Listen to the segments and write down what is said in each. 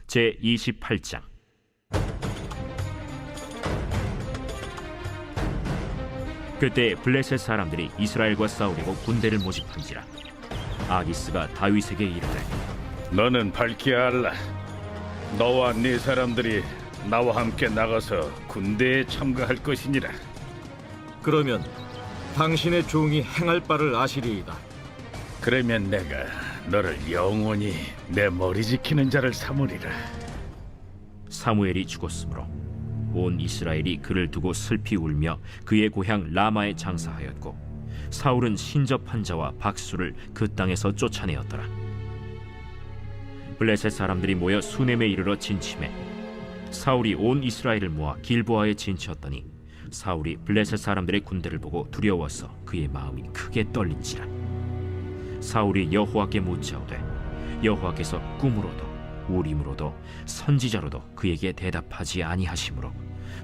제 28장. 그때 블레셋 사람들이 이스라엘과 싸우려고 군대를 모집한지라. 아기스가 다윗에게 이르되, 너는 밝히 알라. 너와 네 사람들이 나와 함께 나가서 군대에 참가할 것이니라. 그러면 당신의 종이 행할 바를 아시리이다. 그러면 내가 너를 영원히 내 머리 지키는 자를 삼으리라. 사무엘이 죽었으므로 온 이스라엘이 그를 두고 슬피 울며 그의 고향 라마에 장사하였고, 사울은 신접한 자와 박수를 그 땅에서 쫓아내었더라. 블레셋 사람들이 모여 수넴에 이르러 진침해 사울이 온 이스라엘을 모아 길보아에 진치었더니, 사울이 블레셋 사람들의 군대를 보고 두려워서 그의 마음이 크게 떨린지라. 사울이 여호와께 묻자오되, 여호와께서 꿈으로도 우림으로도 선지자로도 그에게 대답하지 아니하시므로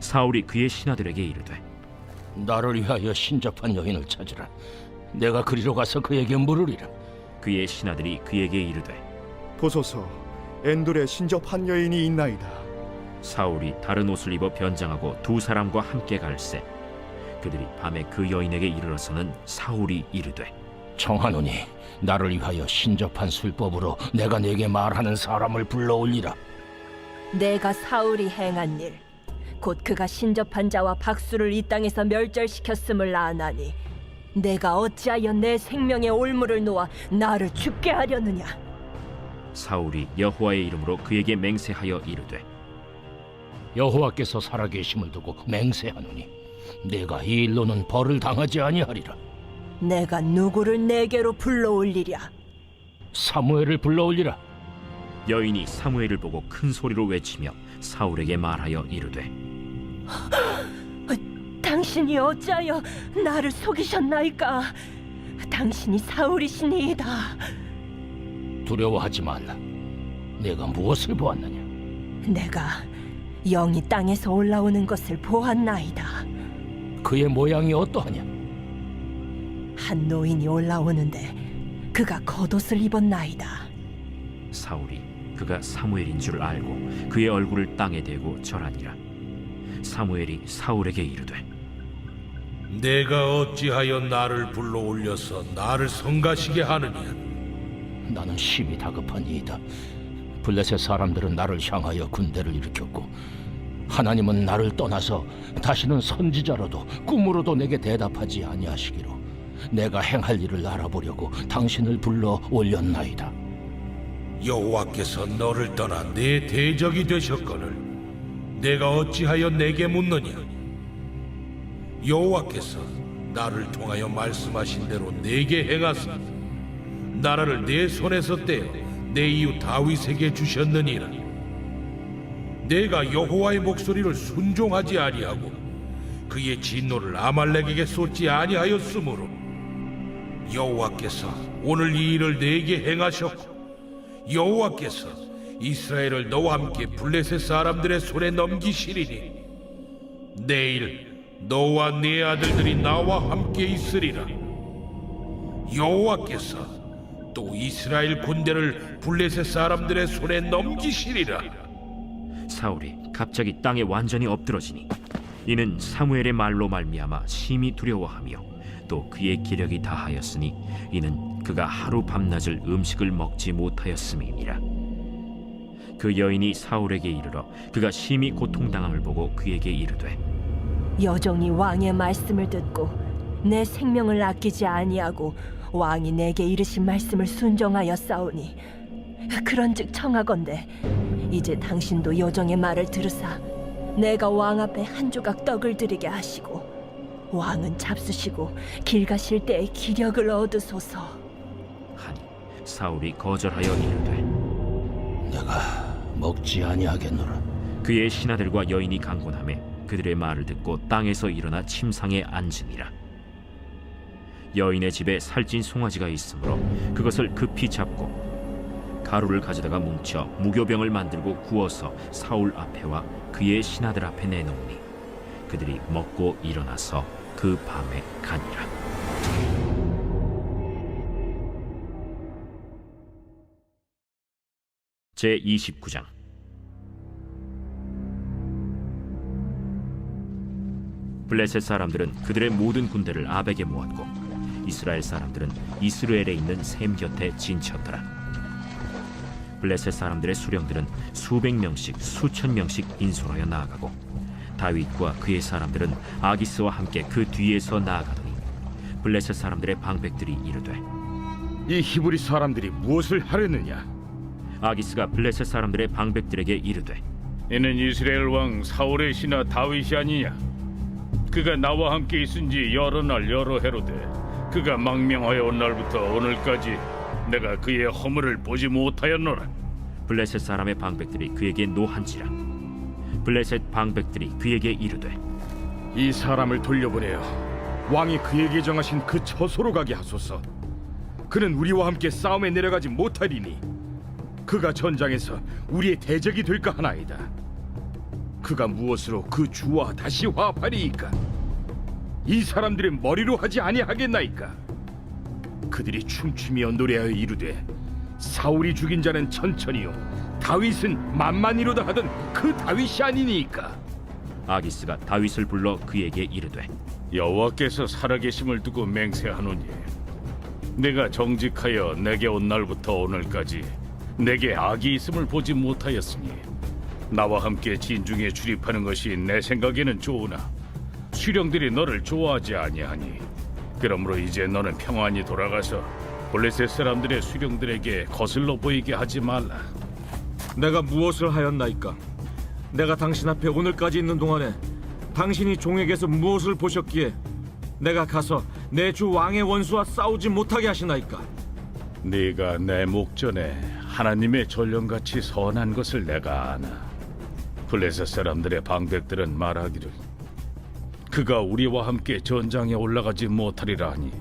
사울이 그의 신하들에게 이르되, 나를 위하여 신접한 여인을 찾으라. 내가 그리로 가서 그에게 물으리라. 그의 신하들이 그에게 이르되, 보소서, 엔돌에 신접한 여인이 있나이다. 사울이 다른 옷을 입어 변장하고 두 사람과 함께 갈새 그들이 밤에 그 여인에게 이르러서는 사울이 이르되, 청하노니 나를 위하여 신접한 술법으로 내가 네게 말하는 사람을 불러올리라. 내가 사울이 행한 일, 곧 그가 신접한 자와 박수를 이 땅에서 멸절시켰음을 아나니 내가 어찌하여 내 생명의 올무를 놓아 나를 죽게 하려느냐. 사울이 여호와의 이름으로 그에게 맹세하여 이르되, 여호와께서 살아계심을 두고 맹세하노니 내가 이 일로는 벌을 당하지 아니하리라. 내가 누구를 내게로 불러올리랴. 사무엘을 불러올리라. 여인이 사무엘을 보고 큰 소리로 외치며 사울에게 말하여 이르되, 당신이 어찌하여 나를 속이셨나이까. 당신이 사울이시니이다. 두려워하지 말라. 내가 무엇을 보았느냐? 내가 영이 땅에서 올라오는 것을 보았나이다. 그의 모양이 어떠하냐? 한 노인이 올라오는데 그가 겉옷을 입었나이다. 사울이 그가 사무엘인 줄 알고 그의 얼굴을 땅에 대고 절하니라. 사무엘이 사울에게 이르되, 내가 어찌하여 나를 불러올려서 나를 성가시게 하느냐? 나는 심히 다급하니이다. 블레셋 사람들은 나를 향하여 군대를 일으켰고, 하나님은 나를 떠나서 다시는 선지자로도 꿈으로도 내게 대답하지 아니하시기로 내가 행할 일을 알아보려고 당신을 불러 올렸나이다. 여호와께서 너를 떠나 내 대적이 되셨거늘 내가 어찌하여 내게 묻느냐? 여호와께서 나를 통하여 말씀하신 대로 내게 행하사 나라를 내 손에서 떼어 내 이웃 다윗에게 주셨느니라. 내가 여호와의 목소리를 순종하지 아니하고 그의 진노를 아말렉에게 쏟지 아니하였으므로 여호와께서 오늘 이 일을 내게 행하셨고, 여호와께서 이스라엘을 너와 함께 블레셋 사람들의 손에 넘기시리니 내일 너와 네 아들들이 나와 함께 있으리라. 여호와께서 또 이스라엘 군대를 블레셋 사람들의 손에 넘기시리라. 사울이 갑자기 땅에 완전히 엎드러지니 이는 사무엘의 말로 말미암아 심히 두려워하며 또 그의 기력이 다하였으니 이는 그가 하루 밤낮을 음식을 먹지 못하였음이니라. 그 여인이 사울에게 이르러 그가 심히 고통당함을 보고 그에게 이르되, 여종이 왕의 말씀을 듣고 내 생명을 아끼지 아니하고 왕이 내게 이르신 말씀을 순종하여 싸우니, 그런즉 청하건대 이제 당신도 여종의 말을 들으사 내가 왕 앞에 한 조각 떡을 드리게 하시고 왕은 잡수시고 길 가실 때에 기력을 얻으소서 하니 사울이 거절하여 이르되, 내가 먹지 아니하겠노라. 그의 신하들과 여인이 강권하매 그들의 말을 듣고 땅에서 일어나 침상에 앉으니라. 여인의 집에 살찐 송아지가 있으므로 그것을 급히 잡고 가루를 가져다가 뭉쳐 무교병을 만들고 구워서 사울 앞에와 그의 신하들 앞에 내놓으니 그들이 먹고 일어나서 그 밤에 가니라. 제 29장. 블레셋 사람들은 그들의 모든 군대를 아벡에 모았고 이스라엘 사람들은 이스라엘에 있는 셈 곁에 진쳤더라. 블레셋 사람들의 수령들은 수백 명씩 수천 명씩 인솔하여 나아가고 다윗과 그의 사람들은 아기스와 함께 그 뒤에서 나아가더니 블레셋 사람들의 방백들이 이르되 이 히브리 사람들이 무엇을 하려느냐? 아기스가 블레셋 사람들의 방백들에게 이르되 이는 이스라엘 왕 사울의 신하 다윗이 아니냐? 그가 나와 함께 있은지 여러 날 여러 해로 돼. 그가 망명하여 온 날부터 오늘까지 내가 그의 허물을 보지 못하였노라. 블레셋 사람의 방백들이 그에게 노한지라. 블레셋 방백들이 그에게 이르되 이 사람을 돌려보내어 왕이 그에게 정하신 그 처소로 가게 하소서. 그는 우리와 함께 싸움에 내려가지 못하리니 그가 전장에서 우리의 대적이 될까 하나이다. 그가 무엇으로 그 주와 다시 화합하리이까? 이 사람들의 머리로 하지 아니하겠나이까? 그들이 춤추며 노래하여 이르되 사울이 죽인 자는 천천히요 다윗은 만만이로다 하던 그 다윗이 아니니까. 아기스가 다윗을 불러 그에게 이르되 여호와께서 살아계심을 두고 맹세하노니 내가 정직하여 내게 온 날부터 오늘까지 내게 악이 있음을 보지 못하였으니 나와 함께 진중에 출입하는 것이 내 생각에는 좋으나 수령들이 너를 좋아하지 아니하니 그러므로 이제 너는 평안히 돌아가서 블레셋 사람들의 수령들에게 거슬러 보이게 하지 말라. 내가 무엇을 하였나이까? 내가 당신 앞에 오늘까지 있는 동안에 당신이 종에게서 무엇을 보셨기에 내가 가서 내 주 왕의 원수와 싸우지 못하게 하시나이까? 네가 내 목전에 하나님의 전령같이 선한 것을 내가 아나. 블레셋 사람들의 방백들은 말하기를 그가 우리와 함께 전장에 올라가지 못하리라 하니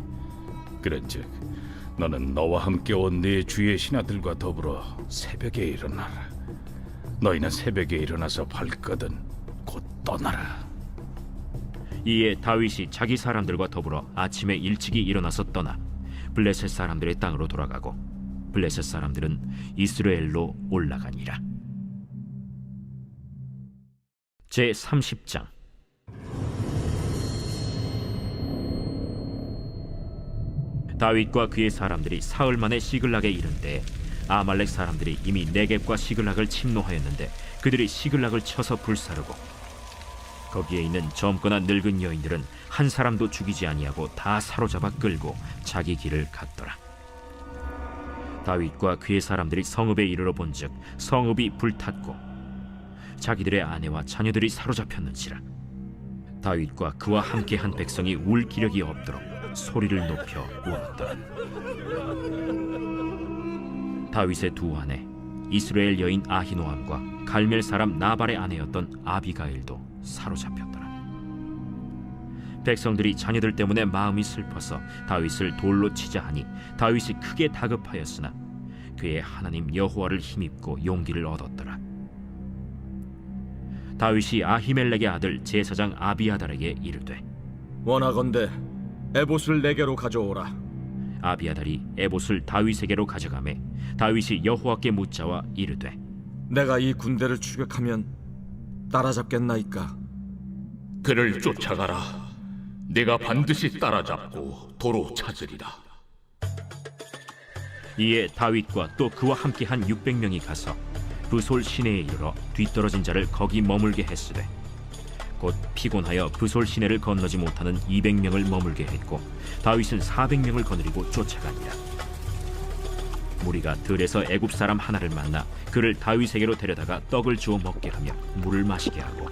그런즉 너는 너와 함께 온 네 주의 신하들과 더불어 새벽에 일어나라. 너희는 새벽에 일어나서 발거든 곧 떠나라. 이에 다윗이 자기 사람들과 더불어 아침에 일찍이 일어나서 떠나 블레셋 사람들의 땅으로 돌아가고 블레셋 사람들은 이스라엘로 올라가니라. 제 30장. 다윗과 그의 사람들이 사흘 만에 시글락에 이른 때에 아말렉 사람들이 이미 네겝과 시글락을 침노하였는데 그들이 시글락을 쳐서 불사르고 거기에 있는 젊거나 늙은 여인들은 한 사람도 죽이지 아니하고 다 사로잡아 끌고 자기 길을 갔더라. 다윗과 그의 사람들이 성읍에 이르러 본즉 성읍이 불탔고 자기들의 아내와 자녀들이 사로잡혔는지라. 다윗과 그와 함께한 백성이 울 기력이 없도록 소리를 높여 울었더라. 다윗의 두 아내 이스라엘 여인 아히노암과 갈멜 사람 나발의 아내였던 아비가일도 사로잡혔더라. 백성들이 자녀들 때문에 마음이 슬퍼서 다윗을 돌로 치자 하니 다윗이 크게 다급하였으나 그의 하나님 여호와를 힘입고 용기를 얻었더라. 다윗이 아히멜렉의 아들 제사장 아비아달에게 이르되 원하건대 에봇을 내게로 가져오라. 아비아달이 에봇을 다윗에게로 가져가매 다윗이 여호와께 묻자와 이르되 내가 이 군대를 추격하면 따라잡겠나이까? 그를 쫓아가라. 내가 반드시 따라잡고 도로 찾으리라. 이에 다윗과 또 그와 함께한 600명이 가서 브솔 시내에 이르러 뒤떨어진 자를 거기 머물게 했으되 곧 피곤하여 브솔 시내를 건너지 못하는 200명을 머물게 했고 다윗은 400명을 거느리고 쫓아가니라. 무리가 들에서 애굽 사람 하나를 만나 그를 다윗에게로 데려다가 떡을 주어 먹게 하며 물을 마시게 하고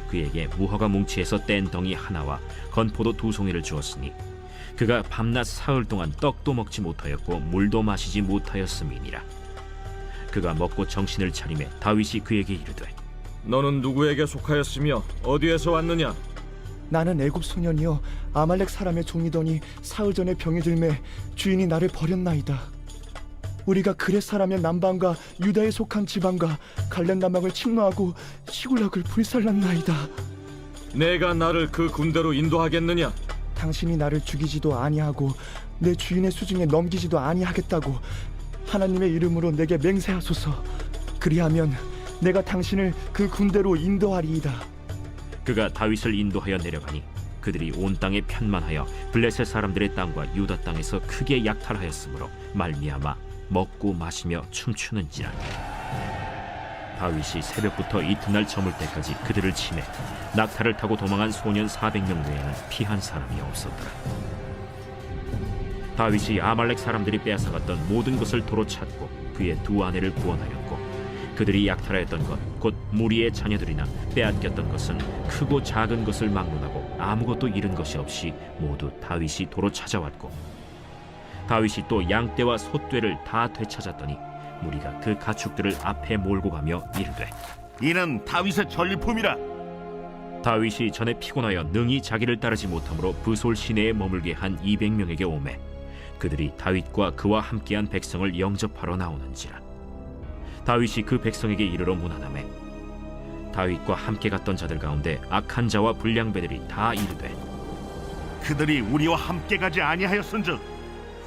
그에게 무화과 뭉치에서 뗀 덩이 하나와 건포도 2송이를 주었으니 그가 밤낮 사흘 동안 떡도 먹지 못하였고 물도 마시지 못하였음이니라. 그가 먹고 정신을 차리매 다윗이 그에게 이르되 너는 누구에게 속하였으며 어디에서 왔느냐? 나는 애굽 소년이여 아말렉 사람의 종이더니 사흘 전에 병이 들매 주인이 나를 버렸나이다. 우리가 그렛 사람의 남방과 유다에 속한 지방과 갈렙 남방을 침노하고 시굴락을 불살랐나이다. 내가 나를 그 군대로 인도하겠느냐? 당신이 나를 죽이지도 아니하고 내 주인의 수중에 넘기지도 아니하겠다고 하나님의 이름으로 내게 맹세하소서. 그리하면 내가 당신을 그 군대로 인도하리이다. 그가 다윗을 인도하여 내려가니 그들이 온 땅에 편만하여 블레셋 사람들의 땅과 유다 땅에서 크게 약탈하였으므로 말미암아 먹고 마시며 춤추는지라. 다윗이 새벽부터 이튿날 저물 때까지 그들을 치매 낙타를 타고 도망한 소년 400명 외에는 피한 사람이 없었더라. 다윗이 아말렉 사람들이 빼앗아갔던 모든 것을 도로 찾고 그의 두 아내를 구원하였고 그들이 약탈하였던 것 곧 무리의 자녀들이나 빼앗겼던 것은 크고 작은 것을 막론하고 아무것도 잃은 것이 없이 모두 다윗이 도로 찾아왔고 다윗이 또 양떼와 소떼를 다 되찾았더니 무리가 그 가축들을 앞에 몰고 가며 이르되 이는 다윗의 전리품이라. 다윗이 전에 피곤하여 능히 자기를 따르지 못하므로 브솔 시내에 머물게 한 200명에게 오매 그들이 다윗과 그와 함께한 백성을 영접하러 나오는지라. 다윗이 그 백성에게 이르러 문안하매 다윗과 함께 갔던 자들 가운데 악한 자와 불량배들이 다 이르되 그들이 우리와 함께 가지 아니하였은즉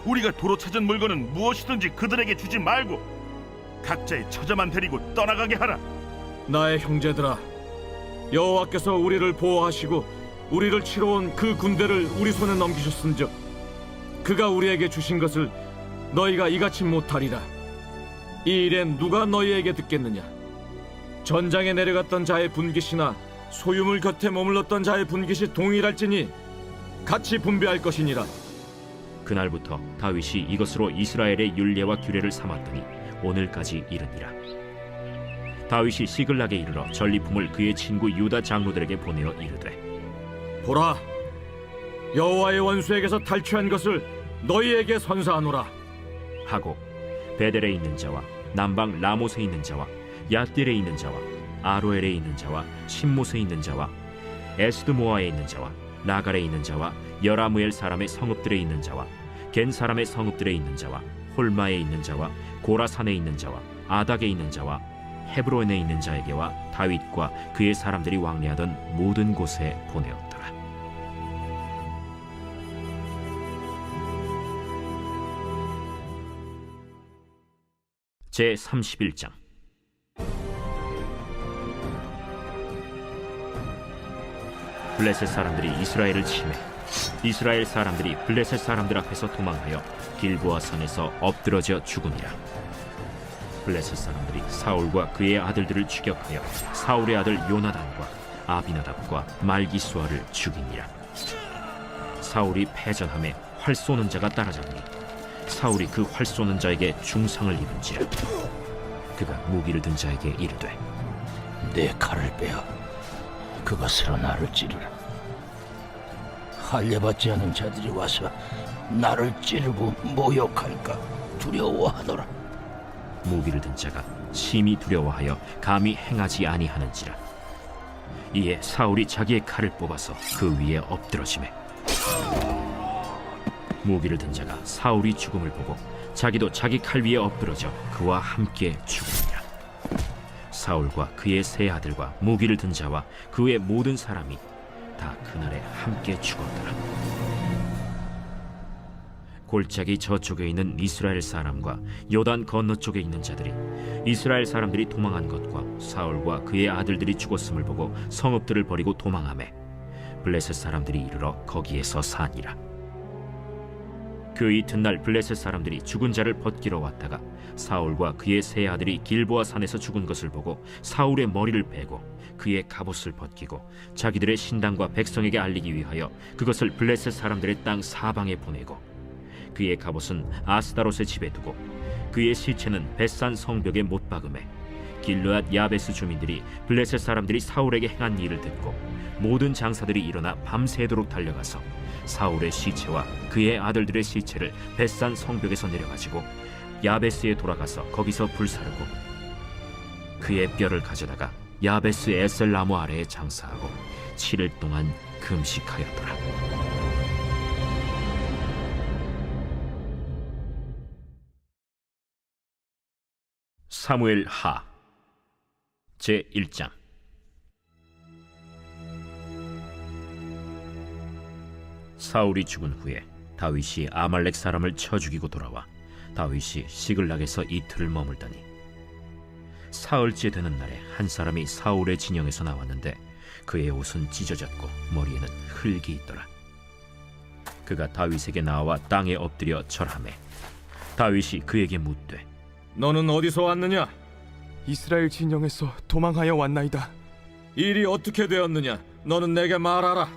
우리가 도로 찾은 물건은 무엇이든지 그들에게 주지 말고 각자의 처자만 데리고 떠나가게 하라. 나의 형제들아, 여호와께서 우리를 보호하시고 우리를 치러 온 그 군대를 우리 손에 넘기셨은즉 그가 우리에게 주신 것을 너희가 이같이 못하리라. 이 일엔 누가 너희에게 듣겠느냐? 전장에 내려갔던 자의 분깃이나 소유물 곁에 머물렀던 자의 분깃이 동일할지니 같이 분배할 것이니라. 그날부터 다윗이 이것으로 이스라엘의 율례와 규례를 삼았더니 오늘까지 이르니라. 다윗이 시글락에 이르러 전리품을 그의 친구 유다 장로들에게 보내어 이르되 보라, 여호와의 원수에게서 탈취한 것을 너희에게 선사하노라 하고 베델에 있는 자와 남방 라못에 있는 자와 얏딜에 있는 자와 아로엘에 있는 자와 신못에 있는 자와 에스드모아에 있는 자와 나갈에 있는 자와 여라무엘 사람의 성읍들에 있는 자와 겐 사람의 성읍들에 있는 자와 홀마에 있는 자와 고라산에 있는 자와 아닥에 있는 자와 헤브론에 있는 자에게와 다윗과 그의 사람들이 왕래하던 모든 곳에 보내었더라. 제 31장. 블레셋 사람들이 이스라엘을 치매 이스라엘 사람들이 블레셋 사람들 앞에서 도망하여 길보아 산에서 엎드러져 죽으니라. 블레셋 사람들이 사울과 그의 아들들을 추격하여 사울의 아들 요나단과 아비나답과 말기수아를 죽이니라. 사울이 패전함에 활 쏘는 자가 따라잡니 사울이 그 활 쏘는 자에게 중상을 입은지라. 그가 무기를 든 자에게 이르되 내 칼을 빼어 그것으로 나를 찌르라. 할례받지 않은 자들이 와서 나를 찌르고 모욕할까 두려워하노라. 무기를 든 자가 심히 두려워하여 감히 행하지 아니하는지라. 이에 사울이 자기의 칼을 뽑아서 그 위에 엎드러지매 무기를 든 자가 사울이 죽음을 보고 자기도 자기 칼 위에 엎드러져 그와 함께 죽으니라. 사울과 그의 세 아들과 무기를 든 자와 그의 모든 사람이 다 그날에 함께 죽었더라. 골짜기 저쪽에 있는 이스라엘 사람과 요단 건너쪽에 있는 자들이 이스라엘 사람들이 도망한 것과 사울과 그의 아들들이 죽었음을 보고 성읍들을 버리고 도망하매 블레셋 사람들이 이르러 거기에서 사니라. 그 이튿날 블레셋 사람들이 죽은 자를 벗기러 왔다가 사울과 그의 세 아들이 길보아 산에서 죽은 것을 보고 사울의 머리를 베고 그의 갑옷을 벗기고 자기들의 신당과 백성에게 알리기 위하여 그것을 블레셋 사람들의 땅 사방에 보내고 그의 갑옷은 아스다롯의 집에 두고 그의 시체는 벳산 성벽에 못 박음에 길르앗 야베스 주민들이 블레셋 사람들이 사울에게 행한 일을 듣고 모든 장사들이 일어나 밤새도록 달려가서 사울의 시체와 그의 아들들의 시체를 벳산 성벽에서 내려가지고 야베스에 돌아가서 거기서 불사르고 그의 뼈를 가져다가 야베스 에셀 나무 아래에 장사하고 7일 동안 금식하였더라. 사무엘 하 제 1장. 사울이 죽은 후에 다윗이 아말렉 사람을 쳐 죽이고 돌아와 다윗이 시글락에서 이틀을 머물더니 사흘째 되는 날에 한 사람이 사울의 진영에서 나왔는데 그의 옷은 찢어졌고 머리에는 흙이 있더라. 그가 다윗에게 나와 땅에 엎드려 절하매 다윗이 그에게 묻되 너는 어디서 왔느냐? 이스라엘 진영에서 도망하여 왔나이다. 일이 어떻게 되었느냐? 너는 내게 말하라.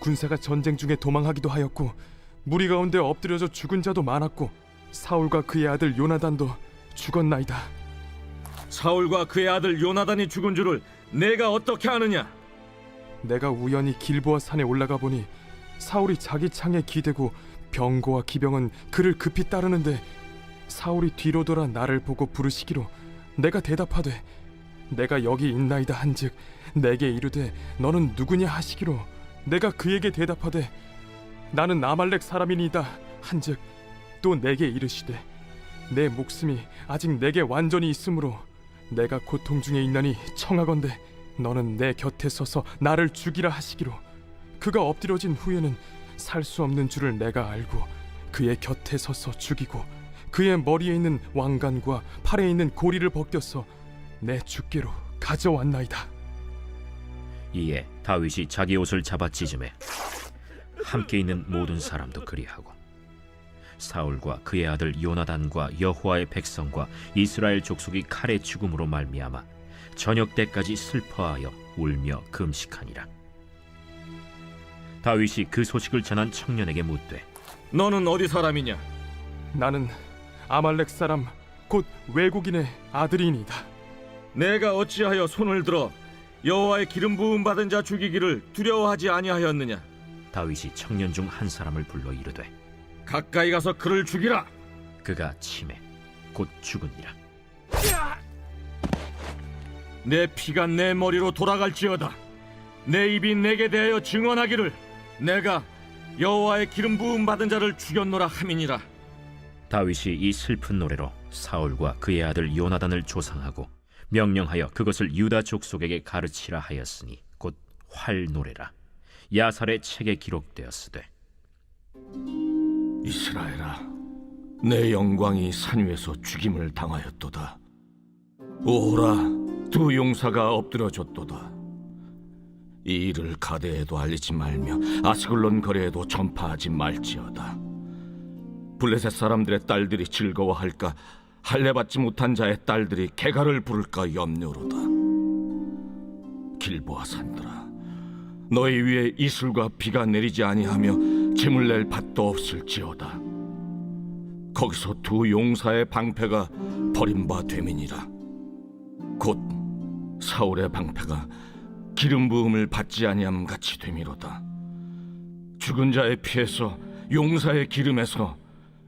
군사가 전쟁 중에 도망하기도 하였고 무리 가운데 엎드려져 죽은 자도 많았고 사울과 그의 아들 요나단도 죽었나이다. 사울과 그의 아들 요나단이 죽은 줄을 내가 어떻게 아느냐? 내가 우연히 길보아 산에 올라가 보니 사울이 자기 창에 기대고 병거와 기병은 그를 급히 따르는데 사울이 뒤로 돌아 나를 보고 부르시기로 내가 대답하되 내가 여기 있나이다 한즉 내게 이르되 너는 누구냐 하시기로 내가 그에게 대답하되 나는 아말렉 사람이니이다 한즉 또 내게 이르시되 내 목숨이 아직 내게 완전히 있으므로 내가 고통 중에 있나니 청하건대 너는 내 곁에 서서 나를 죽이라 하시기로 그가 엎드려진 후에는 살 수 없는 줄을 내가 알고 그의 곁에 서서 죽이고 그의 머리에 있는 왕관과 팔에 있는 고리를 벗겨서 내 주께로 가져왔나이다. 이에 다윗이 자기 옷을 잡아 찢음에 함께 있는 모든 사람도 그리하고 사울과 그의 아들 요나단과 여호와의 백성과 이스라엘 족속이 칼의 죽음으로 말미암아 저녁 때까지 슬퍼하여 울며 금식하니라. 다윗이 그 소식을 전한 청년에게 묻되 너는 어디 사람이냐? 나는 아말렉 사람 곧 외국인의 아들이니이다. 내가 어찌하여 손을 들어 여호와의 기름 부음 받은 자 죽이기를 두려워하지 아니하였느냐? 다윗이 청년 중 한 사람을 불러 이르되 가까이 가서 그를 죽이라. 그가 치매 곧 죽으니라. 내 피가 내 머리로 돌아갈지어다. 내 입이 내게 대하여 증언하기를 내가 여호와의 기름 부음 받은 자를 죽였노라 함이니라. 다윗이 이 슬픈 노래로 사울과 그의 아들 요나단을 조상하고 명령하여 그것을 유다 족속에게 가르치라 하였으니 곧 활 노래라. 야살의 책에 기록되었으되 이스라엘아, 내 영광이 산 위에서 죽임을 당하였도다. 오라, 두 용사가 엎드려졌도다. 이 일을 가데에도 알리지 말며 아스글론 거리에도 전파하지 말지어다. 블레셋 사람들의 딸들이 즐거워할까, 할례받지 못한 자의 딸들이 개가를 부를까 염려로다. 길보아 산들아, 너희 위에 이슬과 비가 내리지 아니하며 재물 낼 밭도 없을지어다. 거기서 두 용사의 방패가 버림바 됨이니라. 곧 사울의 방패가 기름 부음을 받지 아니함 같이 됨이로다. 죽은 자의 피에서 용사의 기름에서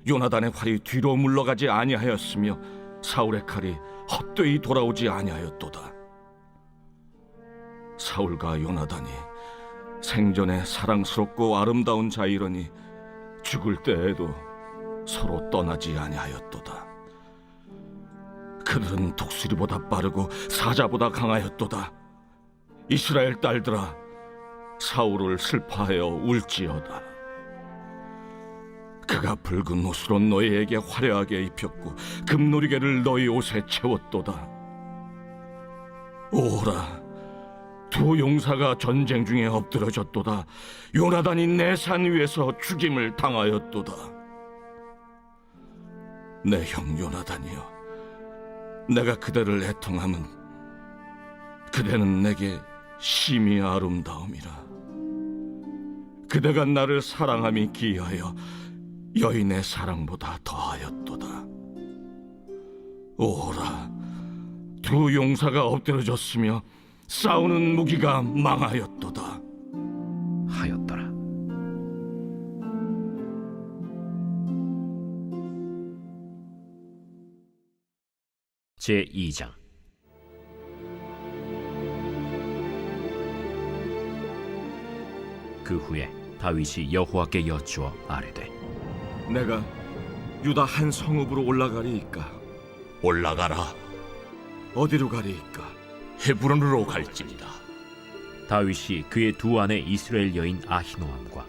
요나단의 활이 뒤로 물러가지 아니하였으며 사울의 칼이 헛되이 돌아오지 아니하였도다. 사울과 요나단이 생전에 사랑스럽고 아름다운 자이러니 죽을 때에도 서로 떠나지 아니하였도다. 그들은 독수리보다 빠르고 사자보다 강하였도다. 이스라엘 딸들아, 사울을 슬퍼하여 울지어다. 그가 붉은 옷으로 너희에게 화려하게 입혔고 금노리개를 너희 옷에 채웠도다. 오라, 두 용사가 전쟁 중에 엎드려졌도다. 요나단이 내 산 위에서 죽임을 당하였도다. 내 형 요나단이여, 내가 그대를 애통함은 그대는 내게 심히 아름다움이라. 그대가 나를 사랑함이 기이하여 여인의 사랑보다 더하였도다. 오라, 두 용사가 엎드려졌으며 싸우는 무기가 망하였도다. 하였더라. 제2장. 그 후에 다윗이 여호와께 여쭈어 아뢰되 내가 유다 한 성읍으로 올라가리이까? 올라가라. 어디로 가리이까? 헤브론으로 갈지니라. 다윗이 그의 두 아내 이스라엘 여인 아히노암과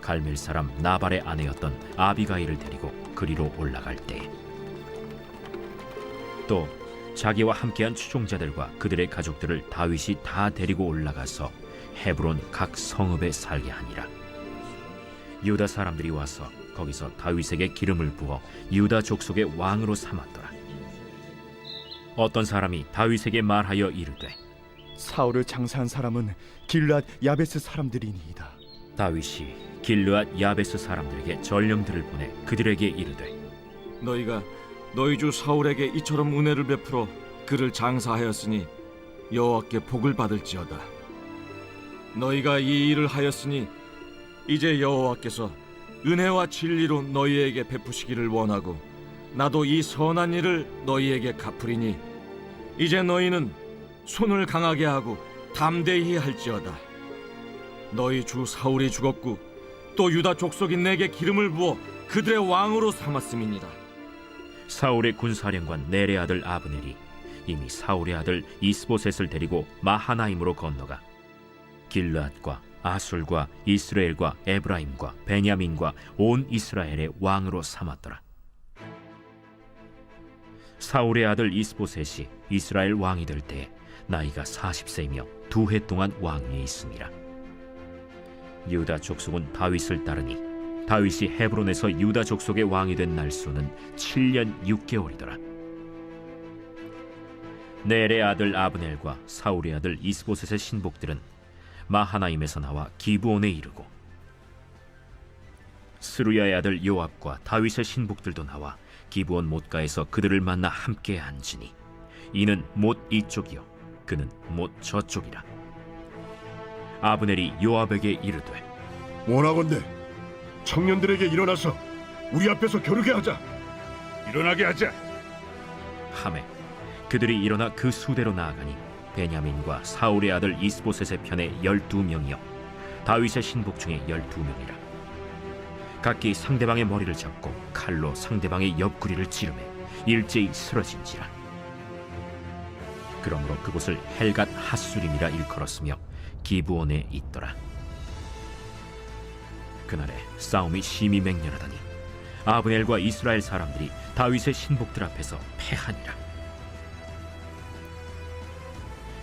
갈멜 사람 나발의 아내였던 아비가일을 데리고 그리로 올라갈 때에 또 자기와 함께한 추종자들과 그들의 가족들을 다윗이 다 데리고 올라가서 헤브론 각 성읍에 살게 하니라. 유다 사람들이 와서 거기서 다윗에게 기름을 부어 유다 족속의 왕으로 삼았더라. 어떤 사람이 다윗에게 말하여 이르되 사울을 장사한 사람은 길앗 야베스 사람들이니이다. 다윗이 길르앗 야베스 사람들에게 전령들을 보내 그들에게 이르되 너희가 너희 주 사울에게 이처럼 은혜를 베풀어 그를 장사하였으니 여호와께 복을 받을지어다. 너희가 이 일을 하였으니 이제 여호와께서 은혜와 진리로 너희에게 베푸시기를 원하고 나도 이 선한 일을 너희에게 갚으리니 이제 너희는 손을 강하게 하고 담대히 할지어다. 너희 주 사울이 죽었고 또 유다 족속이 내게 기름을 부어 그들의 왕으로 삼았음이니라. 사울의 군사령관 넬의 아들 아브넬이 이미 사울의 아들 이스보셋을 데리고 마하나임으로 건너가 길르앗과 아술과 이스라엘과 에브라임과 베냐민과 온 이스라엘의 왕으로 삼았더라. 사울의 아들 이스보셋이 이스라엘 왕이 될 때에 나이가 40세이며 2해 동안 왕위에 있음이라. 유다 족속은 다윗을 따르니 다윗이 헤브론에서 유다 족속의 왕이 된 날수는 7년 6개월이더라. 넬의 아들 아브넬과 사울의 아들 이스보셋의 신복들은 마하나임에서 나와 기브온에 이르고 스루야의 아들 요압과 다윗의 신복들도 나와 기브온 못가에서 그들을 만나 함께 앉으니 이는 못 이쪽이요 그는 못 저쪽이라. 아브넬이 요압에게 이르되 원하건대 청년들에게 일어나서 우리 앞에서 겨루게 하자. 일어나게 하자. 하매 그들이 일어나 그 수대로 나아가니 베냐민과 사울의 아들 이스보셋의 편에 12명이요 다윗의 신복 중에 12명이라. 각기 상대방의 머리를 잡고 칼로 상대방의 옆구리를 찌르매 일제히 쓰러진지라. 그러므로 그곳을 헬갓 핫수림이라 일컬었으며 기브온에 있더라. 그날에 싸움이 심히 맹렬하더니 아브넬과 이스라엘 사람들이 다윗의 신복들 앞에서 패하니라.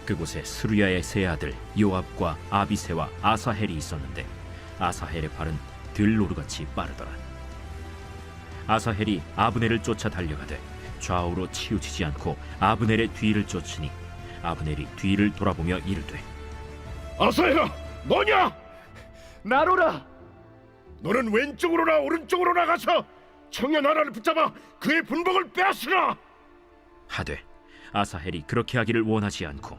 그곳에 스루야의 세 아들 요압과 아비새와 아사헬이 있었는데 아사헬의 발은 들노루같이 빠르더라. 아사헬이 아브넬을 쫓아 달려가되 좌우로 치우치지 않고 아브넬의 뒤를 쫓으니 아브넬이 뒤를 돌아보며 이르되 아사야, 너냐? 나로라. 너는 왼쪽으로나 오른쪽으로 나가서 청년 하나를 붙잡아 그의 분복을 빼앗으라. 하되 아사헬이 그렇게 하기를 원하지 않고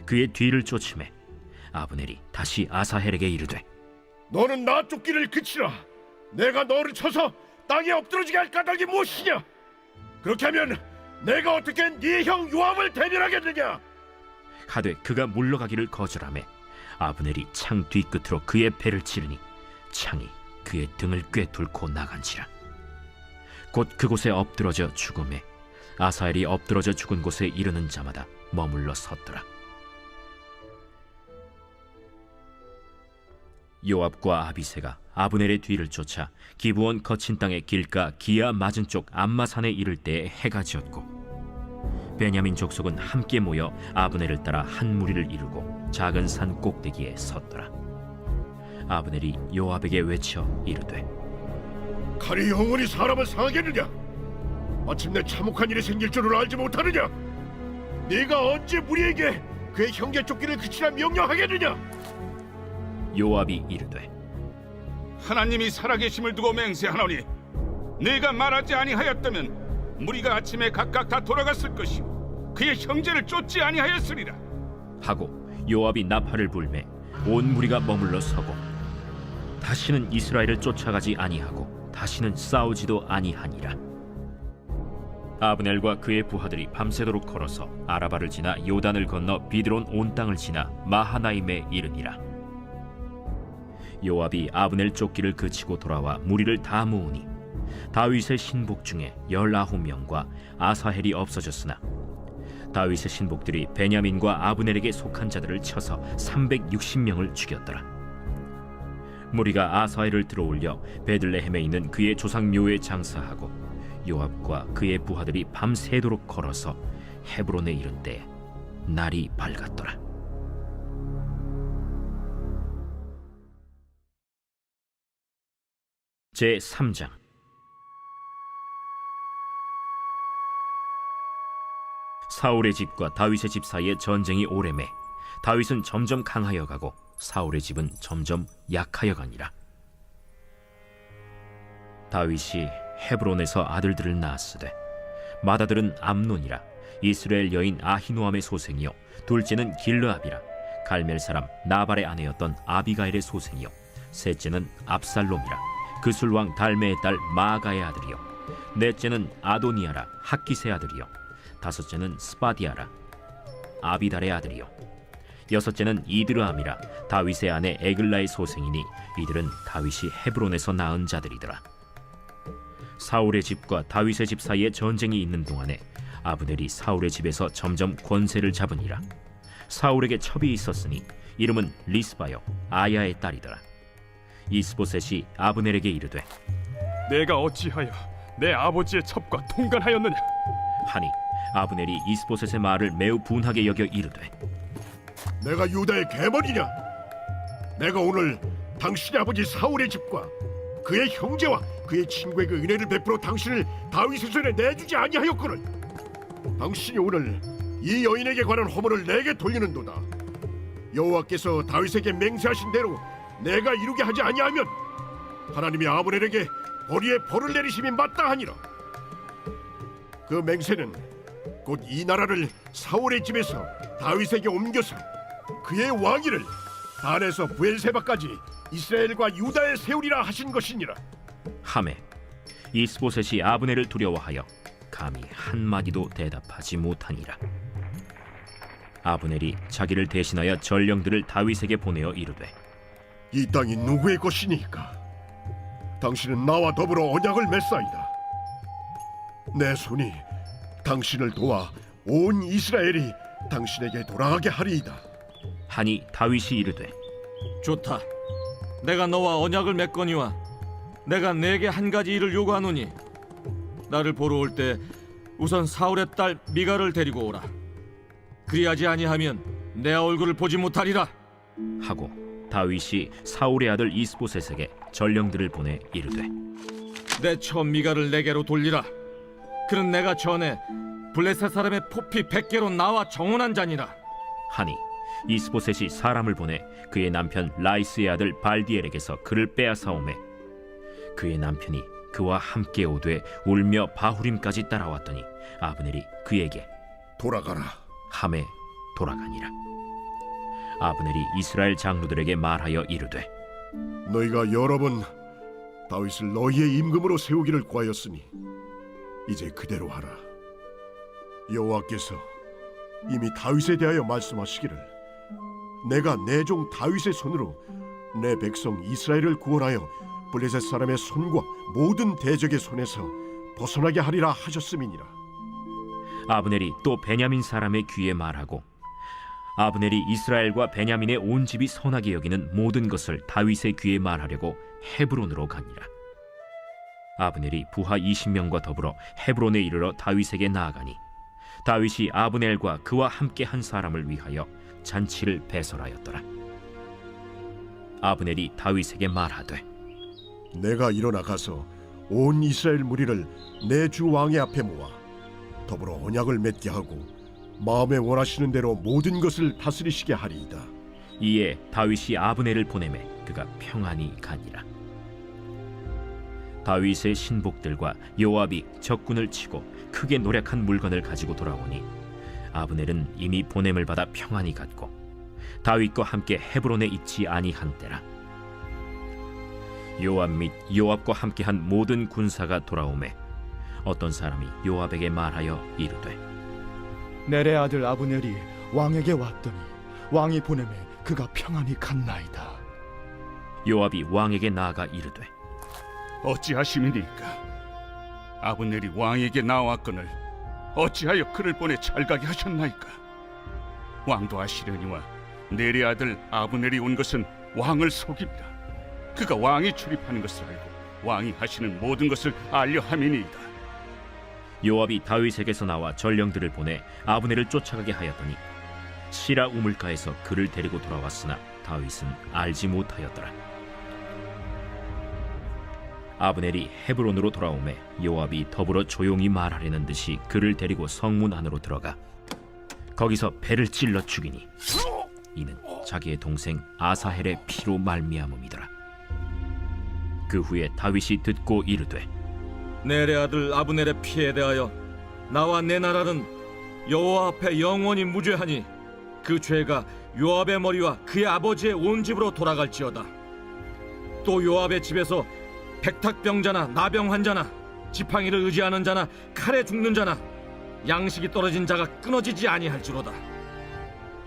그의 뒤를 쫓음에 아브넬이 다시 아사헬에게 이르되 너는 나 쫓기를 그치라. 내가 너를 쳐서 땅에 엎드러지게 할 까닭이 무엇이냐? 그렇게 하면 내가 어떻게 네 형 요압을 대변하겠느냐? 하되 그가 물러가기를 거절하매 아브넬이 창 뒤끝으로 그의 배를 찌르니 창이 그의 등을 꿰뚫고 나간지라. 곧 그곳에 엎드러져 죽음에 아사헬이 엎드러져 죽은 곳에 이르는 자마다 머물러 섰더라. 요압과 아비새가 아브넬의 뒤를 쫓아 기브온 거친 땅의 길가 기아 맞은 쪽 암마산에 이를 때에 해가 지었고 베냐민 족속은 함께 모여 아브넬을 따라 한 무리를 이루고 작은 산 꼭대기에 섰더라. 아브넬이 요압에게 외쳐 이르되 칼이 영원히 사람을 상하겠느냐? 마침내 참혹한 일이 생길 줄을 알지 못하느냐? 네가 언제 무리에게 그의 형제 쫓기를 그치라 명령하겠느냐? 요압이 이르되 하나님이 살아계심을 두고 맹세하노니 네가 말하지 아니하였다면 무리가 아침에 각각 다 돌아갔을 것이요 그의 형제를 쫓지 아니하였으리라 하고 요압이 나팔을 불매 온 무리가 머물러 서고 다시는 이스라엘을 쫓아가지 아니하고 다시는 싸우지도 아니하니라. 아브넬과 그의 부하들이 밤새도록 걸어서 아라바를 지나 요단을 건너 비드론 온 땅을 지나 마하나임에 이르니라. 요압이 아브넬 쫓기를 그치고 돌아와 무리를 다 모으니 다윗의 신복 중에 19명과 아사헬이 없어졌으나 다윗의 신복들이 베냐민과 아브넬에게 속한 자들을 쳐서 360명을 죽였더라. 무리가 아사헬을 들어올려 베들레헴에 있는 그의 조상 묘에 장사하고 요압과 그의 부하들이 밤새도록 걸어서 헤브론에 이른 때에 날이 밝았더라. 제 3장. 사울의 집과 다윗의 집 사이에 전쟁이 오래매 다윗은 점점 강하여 가고 사울의 집은 점점 약하여 가니라. 다윗이 헤브론에서 아들들을 낳았으되 맏아들은 암논이라 이스라엘 여인 아히노암의 소생이요 둘째는 길르압이라 갈멜 사람 나발의 아내였던 아비가일의 소생이요 셋째는 압살롬이라 그술 왕 달메의 딸 마아가의 아들이요 넷째는 아도니아라 학기스의 아들이요 다섯째는 스바디아라 아비달의 아들이요 여섯째는 이드르암이라 다윗의 아내 에글라의 소생이니 이들은 다윗이 헤브론에서 낳은 자들이더라. 사울의 집과 다윗의 집 사이에 전쟁이 있는 동안에 아브넬이 사울의 집에서 점점 권세를 잡으니라. 사울에게 첩이 있었으니 이름은 리스바요 아야의 딸이더라. 이스보셋이 아브넬에게 이르되 내가 어찌하여 내 아버지의 첩과 통간하였느냐 하니 아브넬이 이스보셋의 말을 매우 분하게 여겨 이르되 내가 유다의 계머리냐? 내가 오늘 당신의 아버지 사울의 집과 그의 형제와 그의 친구에게 은혜를 베풀어 당신을 다윗의 손에 내주지 아니하였거늘. 당신이 오늘 이 여인에게 관한 허물을 내게 돌리는도다. 여호와께서 다윗에게 맹세하신 대로 내가 이루게 하지 아니하면 하나님이 아브넬에게 거리에 벌을 내리심이 마땅하니라. 그 맹세는 곧 이 나라를 사울의 집에서 다윗에게 옮겨서 그의 왕위를 단에서 브엘세바까지 이스라엘과 유다에 세우리라 하신 것이니라. 하매 이스보셋이 아브넬을 두려워하여 감히 한마디도 대답하지 못하니라. 아브넬이 자기를 대신하여 전령들을 다윗에게 보내어 이르되 이 땅이 누구의 것이니까? 당신은 나와 더불어 언약을 맺사이다. 내 손이 당신을 도와 온 이스라엘이 당신에게 돌아가게 하리이다. 하니 다윗이 이르되 좋다. 내가 너와 언약을 맺거니와 내가 네게 한 가지 일을 요구하노니 나를 보러 올 때 우선 사울의 딸 미갈을 데리고 오라. 그리하지 아니하면 내 얼굴을 보지 못하리라 하고 다윗이 사울의 아들 이스보셋에게 전령들을 보내 이르되 내 처 미갈을 내게로 돌리라. 그는 내가 전에 블레셋 사람의 포피 100개로 나와 정언한 자니라. 하니 이스보셋이 사람을 보내 그의 남편 라이스의 아들 발디엘에게서 그를 빼앗아오매 그의 남편이 그와 함께 오되 울며 바후림까지 따라왔더니 아브넬이 그에게 돌아가라. 함에 돌아가니라. 아브넬이 이스라엘 장로들에게 말하여 이르되 너희가 여러 번 다윗을 너희의 임금으로 세우기를 구하였으니 이제 그대로 하라. 여호와께서 이미 다윗에 대하여 말씀하시기를 내가 내 종 다윗의 손으로 내 백성 이스라엘을 구원하여 블레셋 사람의 손과 모든 대적의 손에서 벗어나게 하리라 하셨음이니라. 아브넬이 또 베냐민 사람의 귀에 말하고 아브넬이 이스라엘과 베냐민의 온 집이 선하게 여기는 모든 것을 다윗의 귀에 말하려고 헤브론으로 가니라. 아브넬이 부하 20명과 더불어 헤브론에 이르러 다윗에게 나아가니 다윗이 아브넬과 그와 함께 한 사람을 위하여 잔치를 배설하였더라. 아브넬이 다윗에게 말하되 내가 일어나 가서 온 이스라엘 무리를 내 주 왕의 앞에 모아 더불어 언약을 맺게 하고 마음에 원하시는 대로 모든 것을 다스리시게 하리이다. 이에 다윗이 아브넬을 보내매 그가 평안히 가니라. 다윗의 신복들과 요압이 적군을 치고 크게 노력한 물건을 가지고 돌아오니 아브넬은 이미 보냄을 받아 평안히 갔고 다윗과 함께 헤브론에 있지 아니한 때라. 요압 및 요압과 함께한 모든 군사가 돌아오매 어떤 사람이 요압에게 말하여 이르되 넬의 아들 아브넬이 왕에게 왔더니 왕이 보내매 그가 평안히 갔나이다. 요압이 왕에게 나아가 이르되 어찌하심이니까? 아브넬이 왕에게 나왔거늘 어찌하여 그를 보내 찰가게 하셨나이까? 왕도 아시려니와 넬의 아들 아브넬이 온 것은 왕을 속입니다. 그가 왕이 출입하는 것을 알고 왕이 하시는 모든 것을 알려 함이니이다. 요압이 다윗에게서 나와 전령들을 보내 아브넬을 쫓아가게 하였더니 시라 우물가에서 그를 데리고 돌아왔으나 다윗은 알지 못하였더라. 아브넬이 헤브론으로 돌아오매 요압이 더불어 조용히 말하려는 듯이 그를 데리고 성문 안으로 들어가 거기서 배를 찔러 죽이니 이는 자기의 동생 아사헬의 피로 말미암음이더라. 그 후에 다윗이 듣고 이르되 넬의 아들 아브넬의 피에 대하여 나와 내 나라는 여호와 앞에 영원히 무죄하니 그 죄가 요압의 머리와 그의 아버지의 온 집으로 돌아갈지어다. 또 요압의 집에서 백탁병자나 나병 환자나 지팡이를 의지하는 자나 칼에 죽는 자나 양식이 떨어진 자가 끊어지지 아니할지로다.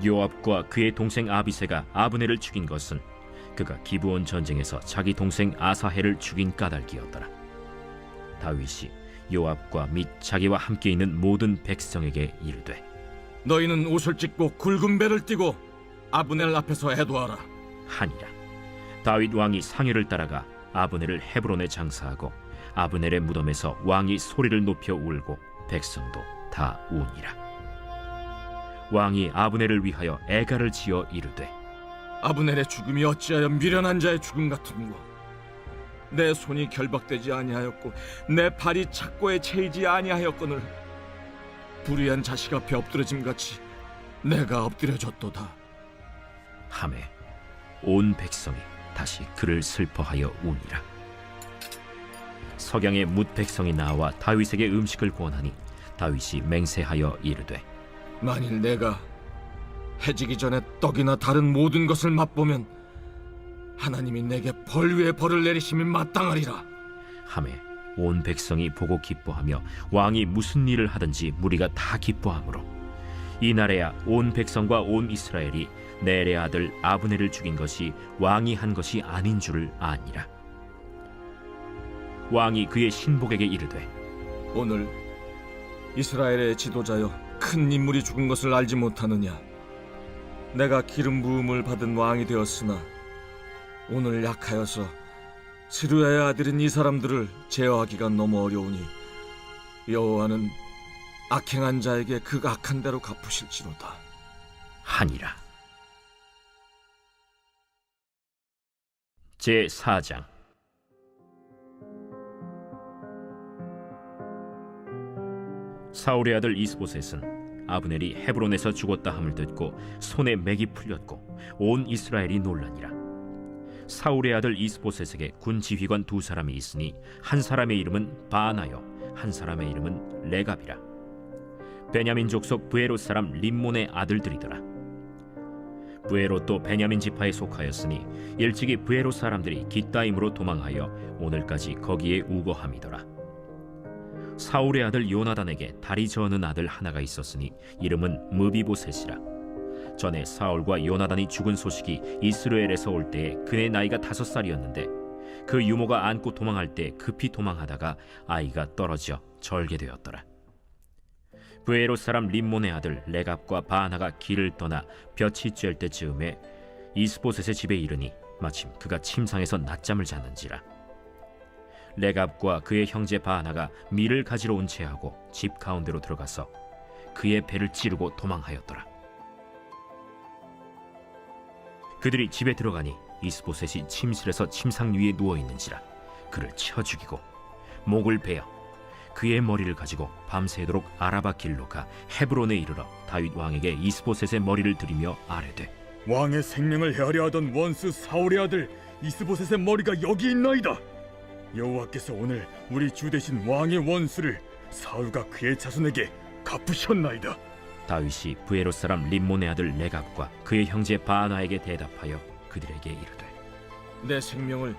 요압과 그의 동생 아비새가 아브넬을 죽인 것은 그가 기브온 전쟁에서 자기 동생 아사헬을 죽인 까닭이었더라. 다윗이 요압과 및 자기와 함께 있는 모든 백성에게 이르되 너희는 옷을 찢고 굵은 배를 띠고 아브넬 앞에서 애도하라 하니라. 다윗 왕이 상유를 따라가 아브넬을 헤브론에 장사하고 아브넬의 무덤에서 왕이 소리를 높여 울고 백성도 다 우니라. 왕이 아브넬을 위하여 애가를 지어 이르되 아브넬의 죽음이 어찌하여 미련한 자의 죽음 같은고. 내 손이 결박되지 아니하였고 내 발이 착고에 채이지 아니하였거늘 불의한 자식 앞에 엎드러짐같이 내가 엎드려졌도다. 하매 온 백성이 다시 그를 슬퍼하여 우니라. 석양에 뭇 백성이 나와 다윗에게 음식을 구원하니 다윗이 맹세하여 이르되 만일 내가 해지기 전에 떡이나 다른 모든 것을 맛보면 하나님이 내게 벌 위에 벌을 내리심이 마땅하리라. 하매 온 백성이 보고 기뻐하며 왕이 무슨 일을 하든지 무리가 다 기뻐하므로 이날에야 온 백성과 온 이스라엘이 넬의 아들 아브넬을 죽인 것이 왕이 한 것이 아닌 줄을 아니라. 왕이 그의 신복에게 이르되 오늘 이스라엘의 지도자여 큰 인물이 죽은 것을 알지 못하느냐. 내가 기름 부음을 받은 왕이 되었으나 오늘 약하여서 스루야의 아들인 이 사람들을 제어하기가 너무 어려우니 여호와는 악행한 자에게 그 악한 대로 갚으실지로다 하니라. 제4장. 사울의 아들 이스보셋은 아브넬이 헤브론에서 죽었다 함을 듣고 손에 맥이 풀렸고 온 이스라엘이 놀라니라. 사울의 아들 이스보셋에게 군 지휘관 두 사람이 있으니 한 사람의 이름은 바나요 한 사람의 이름은 레갑이라. 베냐민 족속 브에롯 사람 림몬의 아들들이더라. 브에롯도 베냐민 지파에 속하였으니 일찍이 브에롯 사람들이 깃다임으로 도망하여 오늘까지 거기에 우거함이더라. 사울의 아들 요나단에게 다리 저는 아들 하나가 있었으니 이름은 무비보셋이라. 전에 사울과 요나단이 죽은 소식이 이스라엘에서 올 때에 그의 나이가 5살이었는데 그 유모가 안고 도망할 때 급히 도망하다가 아이가 떨어져 절게 되었더라. 브에롯 사람 림몬의 아들 레갑과 바나가 길을 떠나 볕이 쬐을 때쯤에 이스보셋의 집에 이르니 마침 그가 침상에서 낮잠을 자는지라. 레갑과 그의 형제 바나가 밀을 가지러 온 채하고 집 가운데로 들어가서 그의 배를 찌르고 도망하였더라. 그들이 집에 들어가니 이스보셋이 침실에서 침상 위에 누워 있는지라 그를 쳐 죽이고 목을 베어 그의 머리를 가지고 밤새도록 아라바 길로 가 헤브론에 이르러 다윗 왕에게 이스보셋의 머리를 들이며 아뢰되 왕의 생명을 헤아려 하던 원수 사울의 아들 이스보셋의 머리가 여기 있나이다. 여호와께서 오늘 우리 주 대신 왕의 원수를 사울과 그의 자손에게 갚으셨나이다. 다윗이 브에롯 사람 림몬의 아들 레갑과 그의 형제 바나에게 대답하여 그들에게 이르되 내 생명을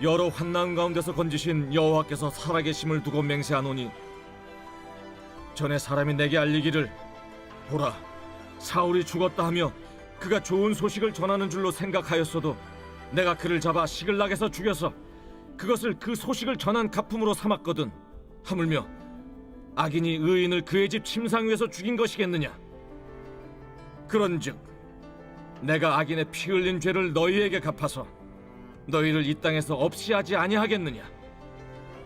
여러 환난 가운데서 건지신 여호와께서 살아계심을 두고 맹세하노니 전에 사람이 내게 알리기를 보라 사울이 죽었다 하며 그가 좋은 소식을 전하는 줄로 생각하였어도 내가 그를 잡아 시글락에서 죽여서 그것을 그 소식을 전한 가품으로 삼았거든. 하물며 악인이 의인을 그의 집 침상 위에서 죽인 것이겠느냐. 그런즉 내가 악인의 피 흘린 죄를 너희에게 갚아서 너희를 이 땅에서 없이 하지 아니하겠느냐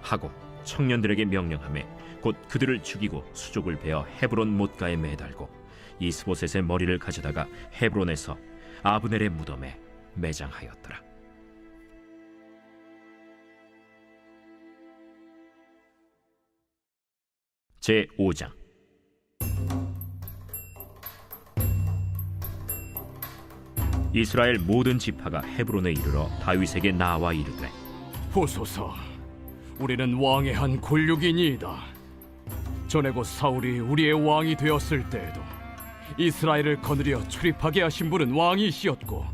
하고 청년들에게 명령하며 곧 그들을 죽이고 수족을 베어 헤브론 못가에 매달고 이스보셋의 머리를 가져다가 헤브론에서 아브넬의 무덤에 매장하였더라. 제 5장. 이스라엘 모든 지파가 헤브론에 이르러 다윗에게 나와 이르되, 보소서, 우리는 왕의 한 골육이니이다. 전에 곧 사울이 우리의 왕이 되었을 때에도 이스라엘을 거느려 출입하게 하신 분은 왕이시었고,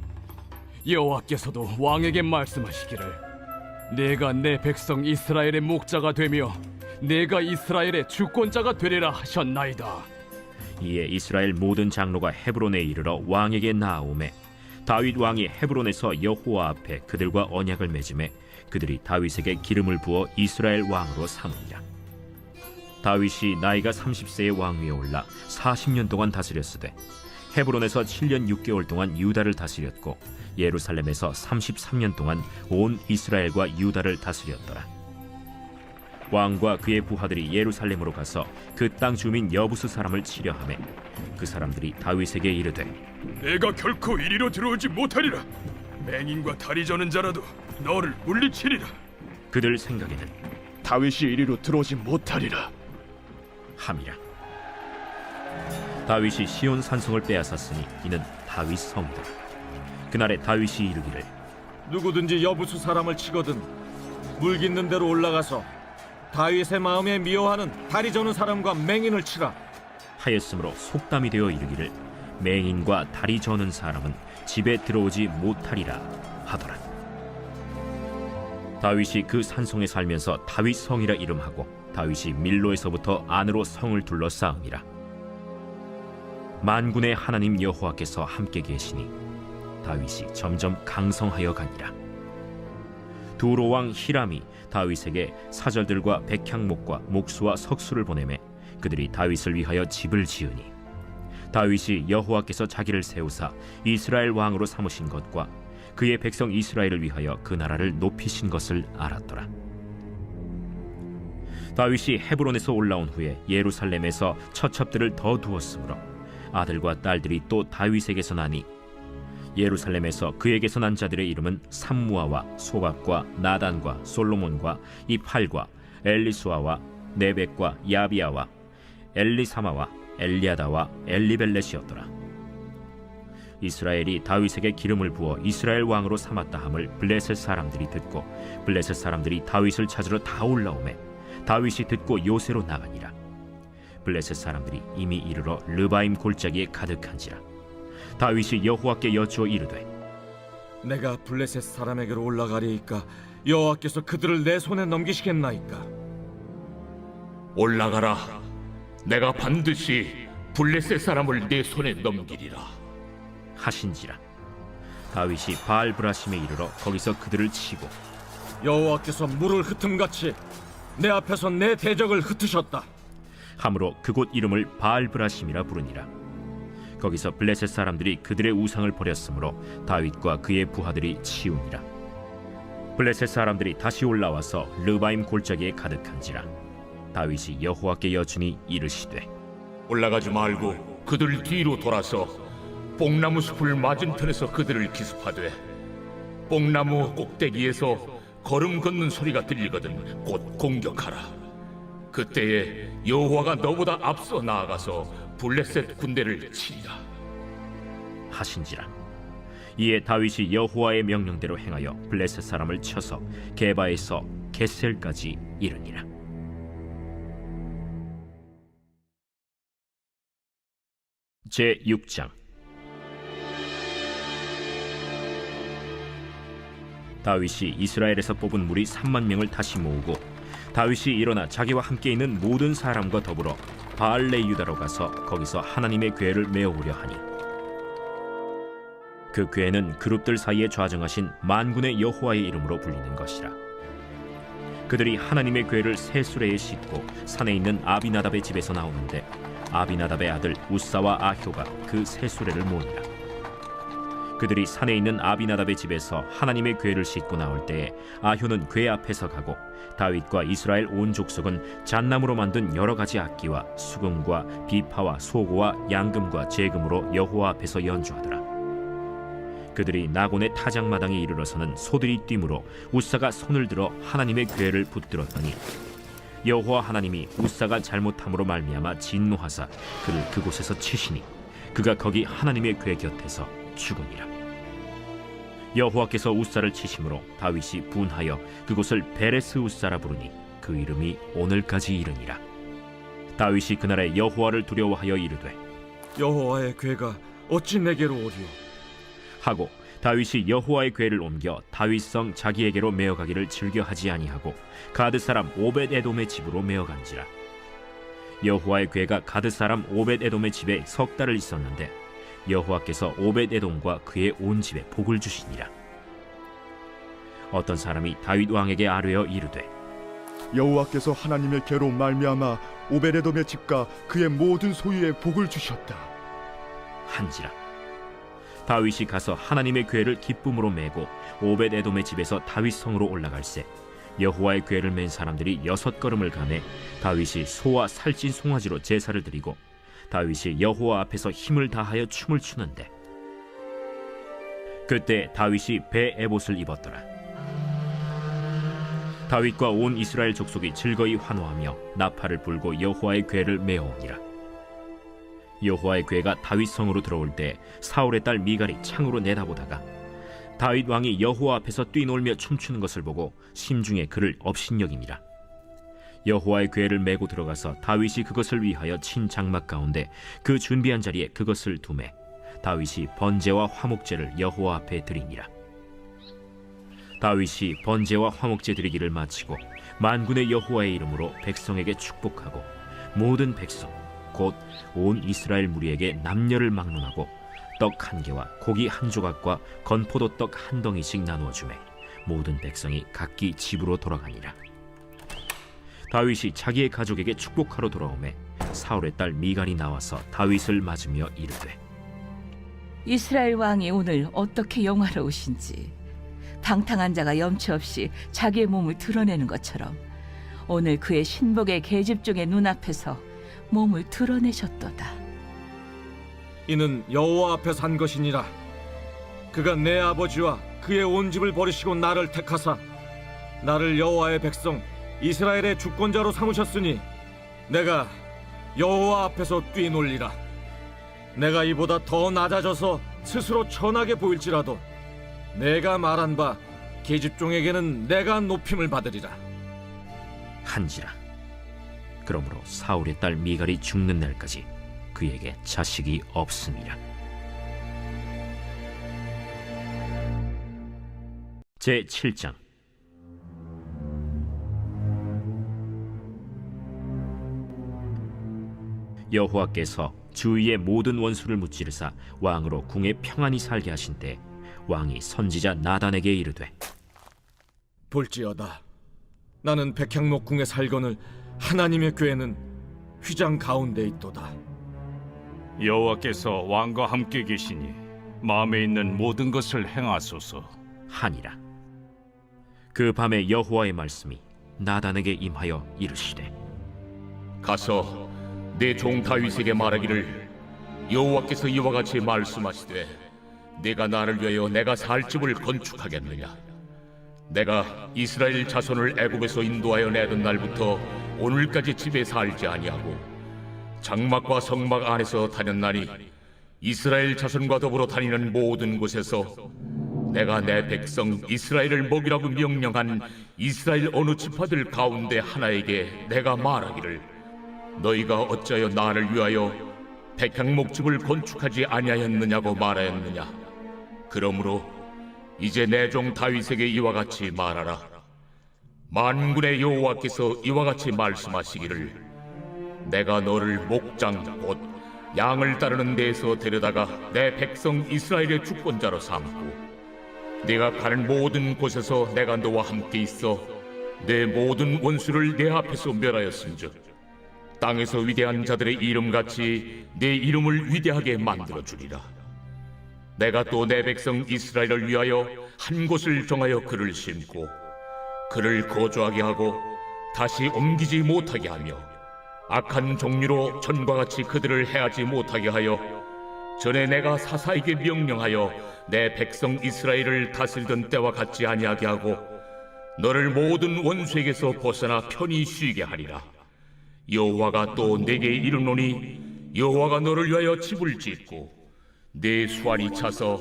여호와께서도 왕에게 말씀하시기를 내가 내 백성 이스라엘의 목자가 되며 내가 이스라엘의 주권자가 되리라 하셨나이다. 이에 이스라엘 모든 장로가 헤브론에 이르러 왕에게 나아오매 다윗 왕이 헤브론에서 여호와 앞에 그들과 언약을 맺음에 그들이 다윗에게 기름을 부어 이스라엘 왕으로 삼으니라. 다윗이 나이가 30세의 왕위에 올라 40년 동안 다스렸으되 헤브론에서 7년 6개월 동안 유다를 다스렸고 예루살렘에서 33년 동안 온 이스라엘과 유다를 다스렸더라. 왕과 그의 부하들이 예루살렘으로 가서 그 땅 주민 여부수 사람을 치려하매 그 사람들이 다윗에게 이르되, 내가 결코 이리로 들어오지 못하리라. 맹인과 다리 저는 자라도 너를 물리치리라. 그들 생각에는 다윗이 이리로 들어오지 못하리라 함이라. 다윗이 시온 산성을 빼앗았으니 이는 다윗 성이다. 그날에 다윗이 이르기를, 누구든지 여부수 사람을 치거든 물 깃는 대로 올라가서 다윗의 마음에 미워하는 다리 저는 사람과 맹인을 치라 하였으므로 속담이 되어 이르기를 맹인과 다리 저는 사람은 집에 들어오지 못하리라 하더라. 다윗이 그 산성에 살면서 다윗 성이라 이름하고 다윗이 밀로에서부터 안으로 성을 둘러싸음이라. 만군의 하나님 여호와께서 함께 계시니 다윗이 점점 강성하여 가니라. 두로 왕 히람이 다윗에게 사절들과 백향목과 목수와 석수를 보내매 그들이 다윗을 위하여 집을 지으니 다윗이 여호와께서 자기를 세우사 이스라엘 왕으로 삼으신 것과 그의 백성 이스라엘을 위하여 그 나라를 높이신 것을 알았더라. 다윗이 헤브론에서 올라온 후에 예루살렘에서 처첩들을 더 두었으므로 아들과 딸들이 또 다윗에게서 나니 예루살렘에서 그에게서 난 자들의 이름은 삼무아와 소박과 나단과 솔로몬과 이팔과 엘리수아와 네벡과 야비아와 엘리사마와 엘리아다와 엘리벨렛이었더라. 이스라엘이 다윗에게 기름을 부어 이스라엘 왕으로 삼았다 함을 블레셋 사람들이 듣고 블레셋 사람들이 다윗을 찾으러 다 올라오매 다윗이 듣고 요새로 나가니라. 블레셋 사람들이 이미 이르러 르바임 골짜기에 가득한지라. 다윗이 여호와께 여쭈어 이르되, 내가 블레셋 사람에게로 올라가리이까 여호와께서 그들을 내 손에 넘기시겠나이까? 올라가라. 내가 반드시 블레셋 사람을 내 손에 넘기리라 하신지라. 다윗이 바알브라심에 이르러 거기서 그들을 치고 여호와께서 물을 흩음같이 내 앞에서 내 대적을 흩으셨다 함으로 그곳 이름을 바알브라심이라 부르니라. 거기서 블레셋 사람들이 그들의 우상을 버렸으므로 다윗과 그의 부하들이 치우니라. 블레셋 사람들이 다시 올라와서 르바임 골짜기에 가득한지라. 다윗이 여호와께 여쭈니 이르시되, 올라가지 말고 그들 뒤로 돌아서 뽕나무 숲을 맞은편에서 그들을 기습하되 뽕나무 꼭대기에서 걸음 걷는 소리가 들리거든 곧 공격하라. 그때에 여호와가 너보다 앞서 나아가서 블레셋 군대를 치리라 하신지라. 이에 다윗이 여호와의 명령대로 행하여 블레셋 사람을 쳐서 게바에서 겟셀까지 이르니라. 제 6장. 다윗이 이스라엘에서 뽑은 무리 3만 명을 다시 모으고 다윗이 일어나 자기와 함께 있는 모든 사람과 더불어 바알레 유다로 가서 거기서 하나님의 궤를 메어오려 하니 그 궤는 그룹들 사이에 좌정하신 만군의 여호와의 이름으로 불리는 것이라. 그들이 하나님의 궤를 새 수레에 싣고 산에 있는 아비나답의 집에서 나오는데 아비나답의 아들 우사와 아효가 그 새 수레를 모으니라. 그들이 산에 있는 아비나답의 집에서 하나님의 궤를 싣고 나올 때에 아효는 궤 앞에서 가고 다윗과 이스라엘 온 족속은 잣나무로 만든 여러 가지 악기와 수금과 비파와 소고와 양금과 제금으로 여호와 앞에서 연주하더라. 그들이 나곤의 타작마당에 이르러서는 소들이 뛰므로 우사가 손을 들어 하나님의 궤를 붙들었더니 여호와 하나님이 우사가 잘못함으로 말미암아 진노하사 그를 그곳에서 치시니 그가 거기 하나님의 궤 곁에서 죽으니라. 여호와께서 우사를 치심으로 다윗이 분하여 그곳을 베레스 우사라 부르니 그 이름이 오늘까지 이르니라. 다윗이 그날에 여호와를 두려워하여 이르되 여호와의 궤가 어찌 내게로 오리요? 하고 다윗이 여호와의 궤를 옮겨 다윗성 자기에게로 메어가기를 즐겨하지 아니하고 가드 사람 오벳 에돔의 집으로 메어간지라. 여호와의 궤가 가드 사람 오벳 에돔의 집에 석 달을 있었는데 여호와께서 오벳 에돔과 그의 온 집에 복을 주시니라. 어떤 사람이 다윗 왕에게 아뢰어 이르되 여호와께서 하나님의 궤로 말미암아 오베레돔의 집과 그의 모든 소유에 복을 주셨다 한지라. 다윗이 가서 하나님의 궤를 기쁨으로 메고 오벳 에돔의 집에서 다윗 성으로 올라갈새 여호와의 궤를 맨 사람들이 6걸음을 가매 다윗이 소와 살찐 송아지로 제사를 드리고 다윗이 여호와 앞에서 힘을 다하여 춤을 추는데 그때 다윗이 배 에봇을 입었더라. 다윗과 온 이스라엘 족속이 즐거이 환호하며 나팔을 불고 여호와의 궤를 메어오니라. 여호와의 궤가 다윗 성으로 들어올 때 사울의 딸 미갈이 창으로 내다보다가 다윗 왕이 여호와 앞에서 뛰놀며 춤추는 것을 보고 심중에 그를 업신여기니라. 여호와의 궤를 메고 들어가서 다윗이 그것을 위하여 친 장막 가운데 그 준비한 자리에 그것을 두매 다윗이 번제와 화목제를 여호와 앞에 드리니라. 다윗이 번제와 화목제 드리기를 마치고 만군의 여호와의 이름으로 백성에게 축복하고 모든 백성 곧 온 이스라엘 무리에게 남녀를 막론하고 떡 한 개와 고기 한 조각과 건포도 떡 한 덩이씩 나누어 주매 모든 백성이 각기 집으로 돌아가니라. 다윗이 자기의 가족에게 축복하러 돌아오매 사울의 딸 미갈이 나와서 다윗을 맞으며 이르되 이스라엘 왕이 오늘 어떻게 영화로우신지 방탕한 자가 염치 없이 자기의 몸을 드러내는 것처럼 오늘 그의 신복의 계집종의 눈앞에서 몸을 드러내셨도다. 이는 여호와 앞에 산 것이니라. 그가 내 아버지와 그의 온 집을 버리시고 나를 택하사 나를 여호와의 백성 이스라엘의 주권자로 삼으셨으니 내가 여호와 앞에서 뛰놀리라. 내가 이보다 더 낮아져서 스스로 천하게 보일지라도 내가 말한 바 계집종에게는 내가 높임을 받으리라 한지라. 그러므로 사울의 딸 미갈이 죽는 날까지 그에게 자식이 없음이라. 제7장. 여호와께서 주위의 모든 원수를 무찌르사 왕으로 궁에 평안히 살게 하신 때 왕이 선지자 나단에게 이르되 볼지어다 나는 백향목 궁에 살거늘 하나님의 궤는 휘장 가운데 있도다. 여호와께서 왕과 함께 계시니 마음에 있는 모든 것을 행하소서 하니라. 그 밤에 여호와의 말씀이 나단에게 임하여 이르시되 가서 내 종 다윗에게 말하기를 여호와께서 이와 같이 말씀하시되 네가 나를 위하여 내가 살 집을 건축하겠느냐. 내가 이스라엘 자손을 애굽에서 인도하여 내던 날부터 오늘까지 집에 살지 아니하고 장막과 성막 안에서 다녔나니 이스라엘 자손과 더불어 다니는 모든 곳에서 내가 내 백성 이스라엘을 먹이라고 명령한 이스라엘 어느 지파들 가운데 하나에게 내가 말하기를 너희가 어찌하여 나를 위하여 백향목집을 건축하지 아니하였느냐고 말하였느냐. 그러므로 이제 내 종 다윗에게 이와 같이 말하라. 만군의 여호와께서 이와 같이 말씀하시기를 내가 너를 목장 곧 양을 따르는 데에서 데려다가 내 백성 이스라엘의 주권자로 삼고 네가 가는 모든 곳에서 내가 너와 함께 있어 내 모든 원수를 내 앞에서 멸하였은즉 땅에서 위대한 자들의 이름같이 내 이름을 위대하게 만들어 주리라. 내가 또 내 백성 이스라엘을 위하여 한 곳을 정하여 그를 심고 그를 거주하게 하고 다시 옮기지 못하게 하며 악한 종류로 전과 같이 그들을 해하지 못하게 하여 전에 내가 사사에게 명령하여 내 백성 이스라엘을 다스리던 때와 같지 아니하게 하고 너를 모든 원수에게서 벗어나 편히 쉬게 하리라. 여호와가 또 내게 이르노니 여호와가 너를 위하여 집을 짓고 내 수완이 차서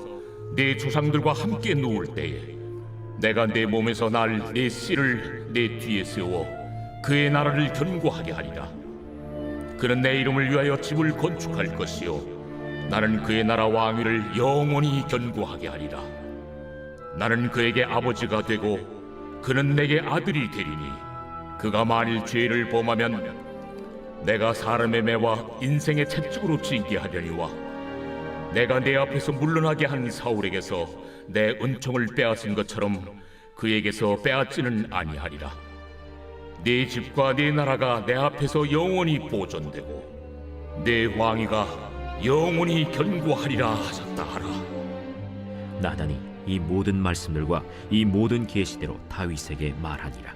내 조상들과 함께 누울 때에 내가 내 몸에서 날 내 씨를 내 뒤에 세워 그의 나라를 견고하게 하리라. 그는 내 이름을 위하여 집을 건축할 것이요 나는 그의 나라 왕위를 영원히 견고하게 하리라. 나는 그에게 아버지가 되고 그는 내게 아들이 되리니 그가 만일 죄를 범하면 내가 사람의 매와 인생의 채찍으로 징계하려니와 내가 내 앞에서 물러나게 한 사울에게서 내 은총을 빼앗은 것처럼 그에게서 빼앗지는 아니하리라. 네 집과 네 나라가 내 앞에서 영원히 보존되고 내 왕위가 영원히 견고하리라 하셨다 하라. 나단이 이 모든 말씀들과 이 모든 계시대로 다윗에게 말하니라.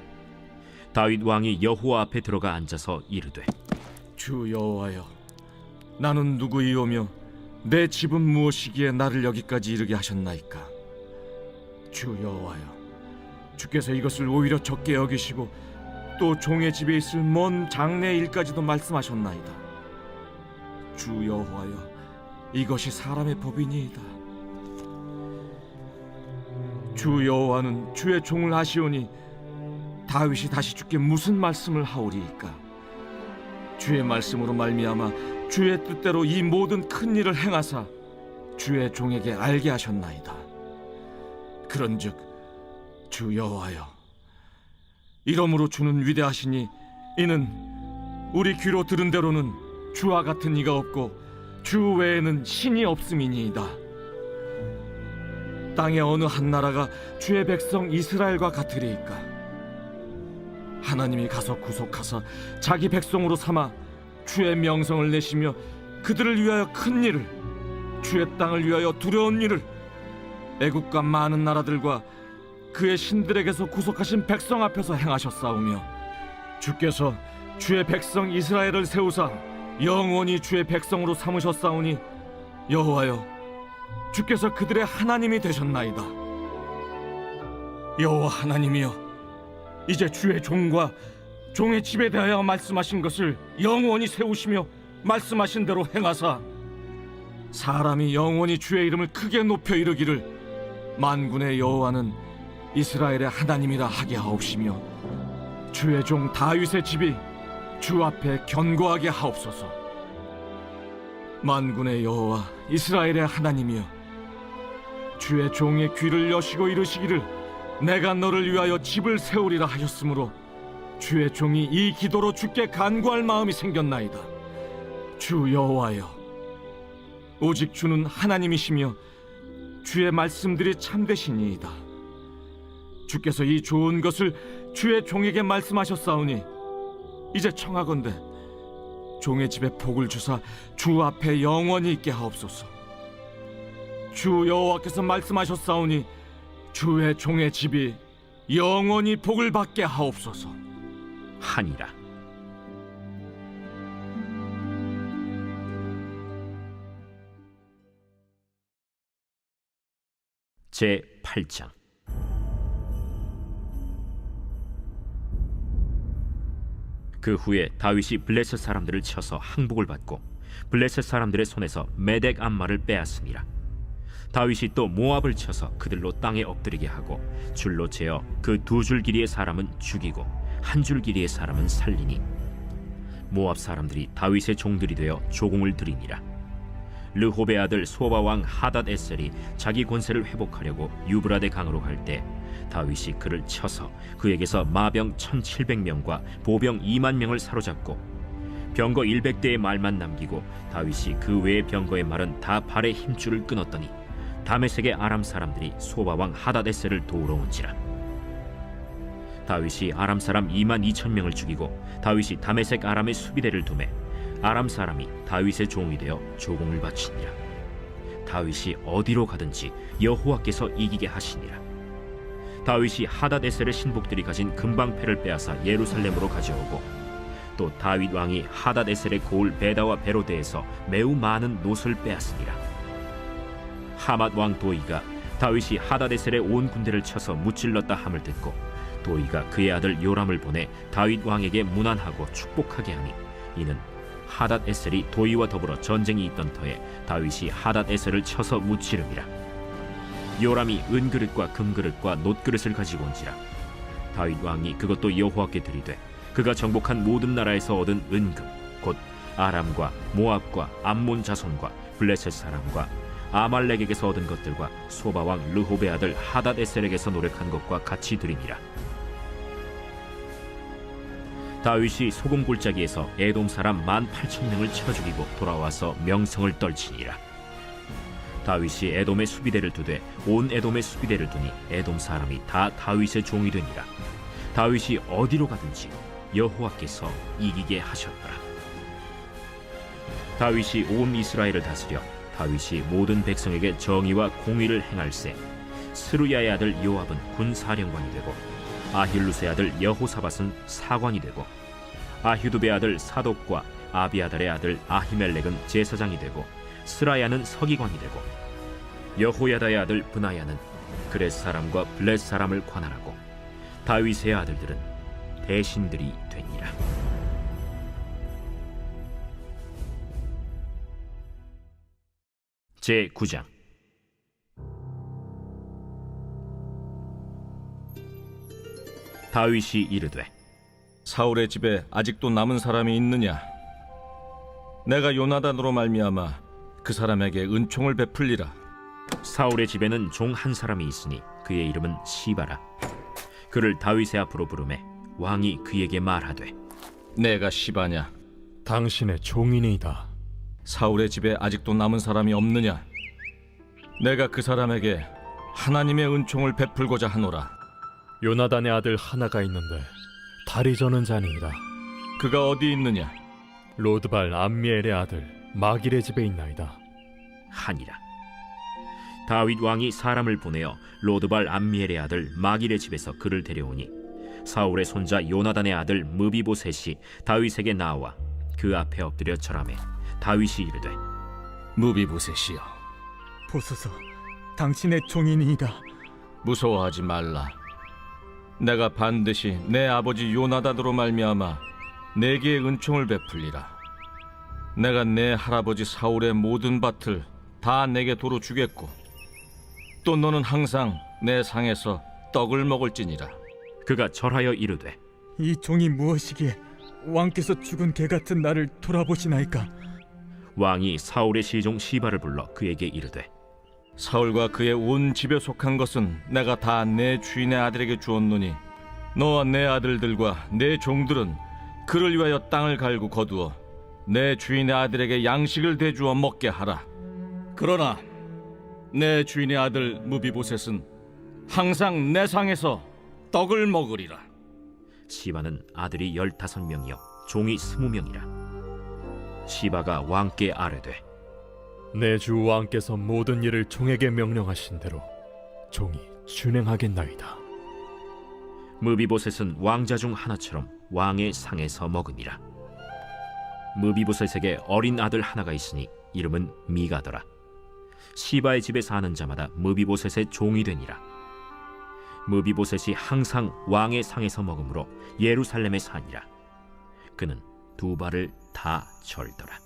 다윗 왕이 여호와 앞에 들어가 앉아서 이르되 주 여호와여, 나는 누구이오며 내 집은 무엇이기에 나를 여기까지 이르게 하셨나이까? 주 여호와여, 주께서 이것을 오히려 적게 여기시고 또 종의 집에 있을 먼 장래 일까지도 말씀하셨나이다. 주 여호와여, 이것이 사람의 법이니이다. 주 여호와는 주의 종을 아시오니 다윗이 다시 주께 무슨 말씀을 하오리이까? 주의 말씀으로 말미암아 주의 뜻대로 이 모든 큰 일을 행하사 주의 종에게 알게 하셨나이다. 그런즉 주 여호와여, 이러므로 주는 위대하시니 이는 우리 귀로 들은 대로는 주와 같은 이가 없고 주 외에는 신이 없음이니이다. 땅의 어느 한 나라가 주의 백성 이스라엘과 같으리이까? 하나님이 가서 구속하사 자기 백성으로 삼아 주의 명성을 내시며 그들을 위하여 큰 일을, 주의 땅을 위하여 두려운 일을 애국과 많은 나라들과 그의 신들에게서 구속하신 백성 앞에서 행하셨사오며 주께서 주의 백성 이스라엘을 세우사 영원히 주의 백성으로 삼으셨사오니 여호와여, 주께서 그들의 하나님이 되셨나이다. 여호와 하나님이여, 이제 주의 종과 종의 집에 대하여 말씀하신 것을 영원히 세우시며 말씀하신 대로 행하사 사람이 영원히 주의 이름을 크게 높여 이르기를 만군의 여호와는 이스라엘의 하나님이라 하게 하옵시며 주의 종 다윗의 집이 주 앞에 견고하게 하옵소서. 만군의 여호와 이스라엘의 하나님이여, 주의 종의 귀를 여시고 이르시기를 내가 너를 위하여 집을 세우리라 하셨으므로 주의 종이 이 기도로 주께 간구할 마음이 생겼나이다. 주 여호와여, 오직 주는 하나님이시며 주의 말씀들이 참되시니이다. 주께서 이 좋은 것을 주의 종에게 말씀하셨사오니 이제 청하건대 종의 집에 복을 주사 주 앞에 영원히 있게 하옵소서. 주 여호와께서 말씀하셨사오니 주의 종의 집이 영원히 복을 받게 하옵소서 하니라. 제 8장. 그 후에 다윗이 블레셋 사람들을 쳐서 항복을 받고 블레셋 사람들의 손에서 메덱 암마를 빼앗으니라. 다윗이 또 모압을 쳐서 그들로 땅에 엎드리게 하고 줄로 재어 그 두 줄 길이의 사람은 죽이고 한 줄 길이의 사람은 살리니 모압 사람들이 다윗의 종들이 되어 조공을 드리니라. 르홉의 아들 소바 왕 하닷 에셀이 자기 권세를 회복하려고 유브라데 강으로 갈 때 다윗이 그를 쳐서 그에게서 마병 1700명과 보병 2만 명을 사로잡고 병거 100대의 말만 남기고 다윗이 그 외의 병거의 말은 다 발의 힘줄을 끊었더니 다메섹의 아람 사람들이 소바 왕 하닷 에셀을 도우러 온지라. 다윗이 아람 사람 2만 2천 명을 죽이고 다윗이 다메섹 아람의 수비대를 두매 아람 사람이 다윗의 종이 되어 조공을 바치니라. 다윗이 어디로 가든지 여호와께서 이기게 하시니라. 다윗이 하닷에셀의 신복들이 가진 금방패를 빼앗아 예루살렘으로 가져오고 또 다윗 왕이 하닷에셀의 고을 베다와 베로데에서 매우 많은 노를 빼앗으니라. 하맛 왕 도이가 다윗이 하닷에셀의 온 군대를 쳐서 무찔렀다 함을 듣고 도이가 그의 아들 요람을 보내 다윗 왕에게 문안하고 축복하게 하니 이는 하닷에셀이 도이와 더불어 전쟁이 있던 터에 다윗이 하닷에셀을 쳐서 무찌름이라. 요람이 은그릇과 금그릇과 놋그릇을 가지고 온지라. 다윗 왕이 그것도 여호와께 드리되 그가 정복한 모든 나라에서 얻은 은금 곧 아람과 모압과 암몬 자손과 블레셋 사람과 아말렉에게서 얻은 것들과 소바왕 르홉의 아들 하닷에셀에게서 노력한 것과 같이 드리니라. 다윗이 소금 골짜기에서 에돔 사람 18,000명을 쳐 죽이고 돌아와서 명성을 떨치니라. 다윗이 에돔의 수비대를 두되 온 에돔의 수비대를 두니 에돔 사람이 다 다윗의 종이 되니라. 다윗이 어디로 가든지 여호와께서 이기게 하셨더라. 다윗이 온 이스라엘을 다스려 다윗이 모든 백성에게 정의와 공의를 행할세 스루야의 아들 요압은 군사령관이 되고 아힐루스의 아들 여호사밧은 사관이 되고 아휴두베의 아들 사독과 아비아달의 아들 아히멜렉은 제사장이 되고 스라야는 서기관이 되고 여호야다의 아들 브나야는 그렛 사람과 블렛 사람을 관할하고 다윗의 아들들은 대신들이 되니라. 제9장. 다윗이 이르되 사울의 집에 아직도 남은 사람이 있느냐? 내가 요나단으로 말미암아 그 사람에게 은총을 베풀리라. 사울의 집에는 종 한 사람이 있으니 그의 이름은 시바라. 그를 다윗의 앞으로 부르매 왕이 그에게 말하되 내가 시바냐? 당신의 종이니이다. 사울의 집에 아직도 남은 사람이 없느냐? 내가 그 사람에게 하나님의 은총을 베풀고자 하노라. 요나단의 아들 하나가 있는데 다리 저는 자니이다. 그가 어디 있느냐? 로드발 암미엘의 아들 마길의 집에 있나이다 하니라. 다윗 왕이 사람을 보내어 로드발 암미엘의 아들 마길의 집에서 그를 데려오니 사울의 손자 요나단의 아들 무비보셋이 다윗에게 나와 그 앞에 엎드려 절하매 다윗이 이르되 무비보셋이여, 보소서, 당신의 종이니이다. 무서워하지 말라. 내가 반드시 내 아버지 요나단으로 말미암아 내게 은총을 베풀리라. 내가 내 할아버지 사울의 모든 밭을 다 내게 도로 주겠고 또 너는 항상 내 상에서 떡을 먹을지니라. 그가 절하여 이르되 이 종이 무엇이기에 왕께서 죽은 개 같은 나를 돌아보시나이까? 왕이 사울의 시종 시바를 불러 그에게 이르되 사울과 그의 온 집에 속한 것은 내가 다 내 주인의 아들에게 주었노니 너와 내 아들들과 내 종들은 그를 위하여 땅을 갈고 거두어 내 주인의 아들에게 양식을 대주어 먹게 하라. 그러나 내 주인의 아들 무비보셋은 항상 내 상에서 떡을 먹으리라. 시바는 아들이 15명이요 종이 20명이라. 시바가 왕께 아뢰되 내 주 왕께서 모든 일을 종에게 명령하신 대로 종이 준행하겠나이다. 무비보셋은 왕자 중 하나처럼 왕의 상에서 먹으니라. 무비보셋에게 어린 아들 하나가 있으니 이름은 미가더라. 시바의 집에 사는 자마다 무비보셋의 종이 되니라. 무비보셋이 항상 왕의 상에서 먹으므로 예루살렘에 사니라. 그는 두 발을 다 절더라.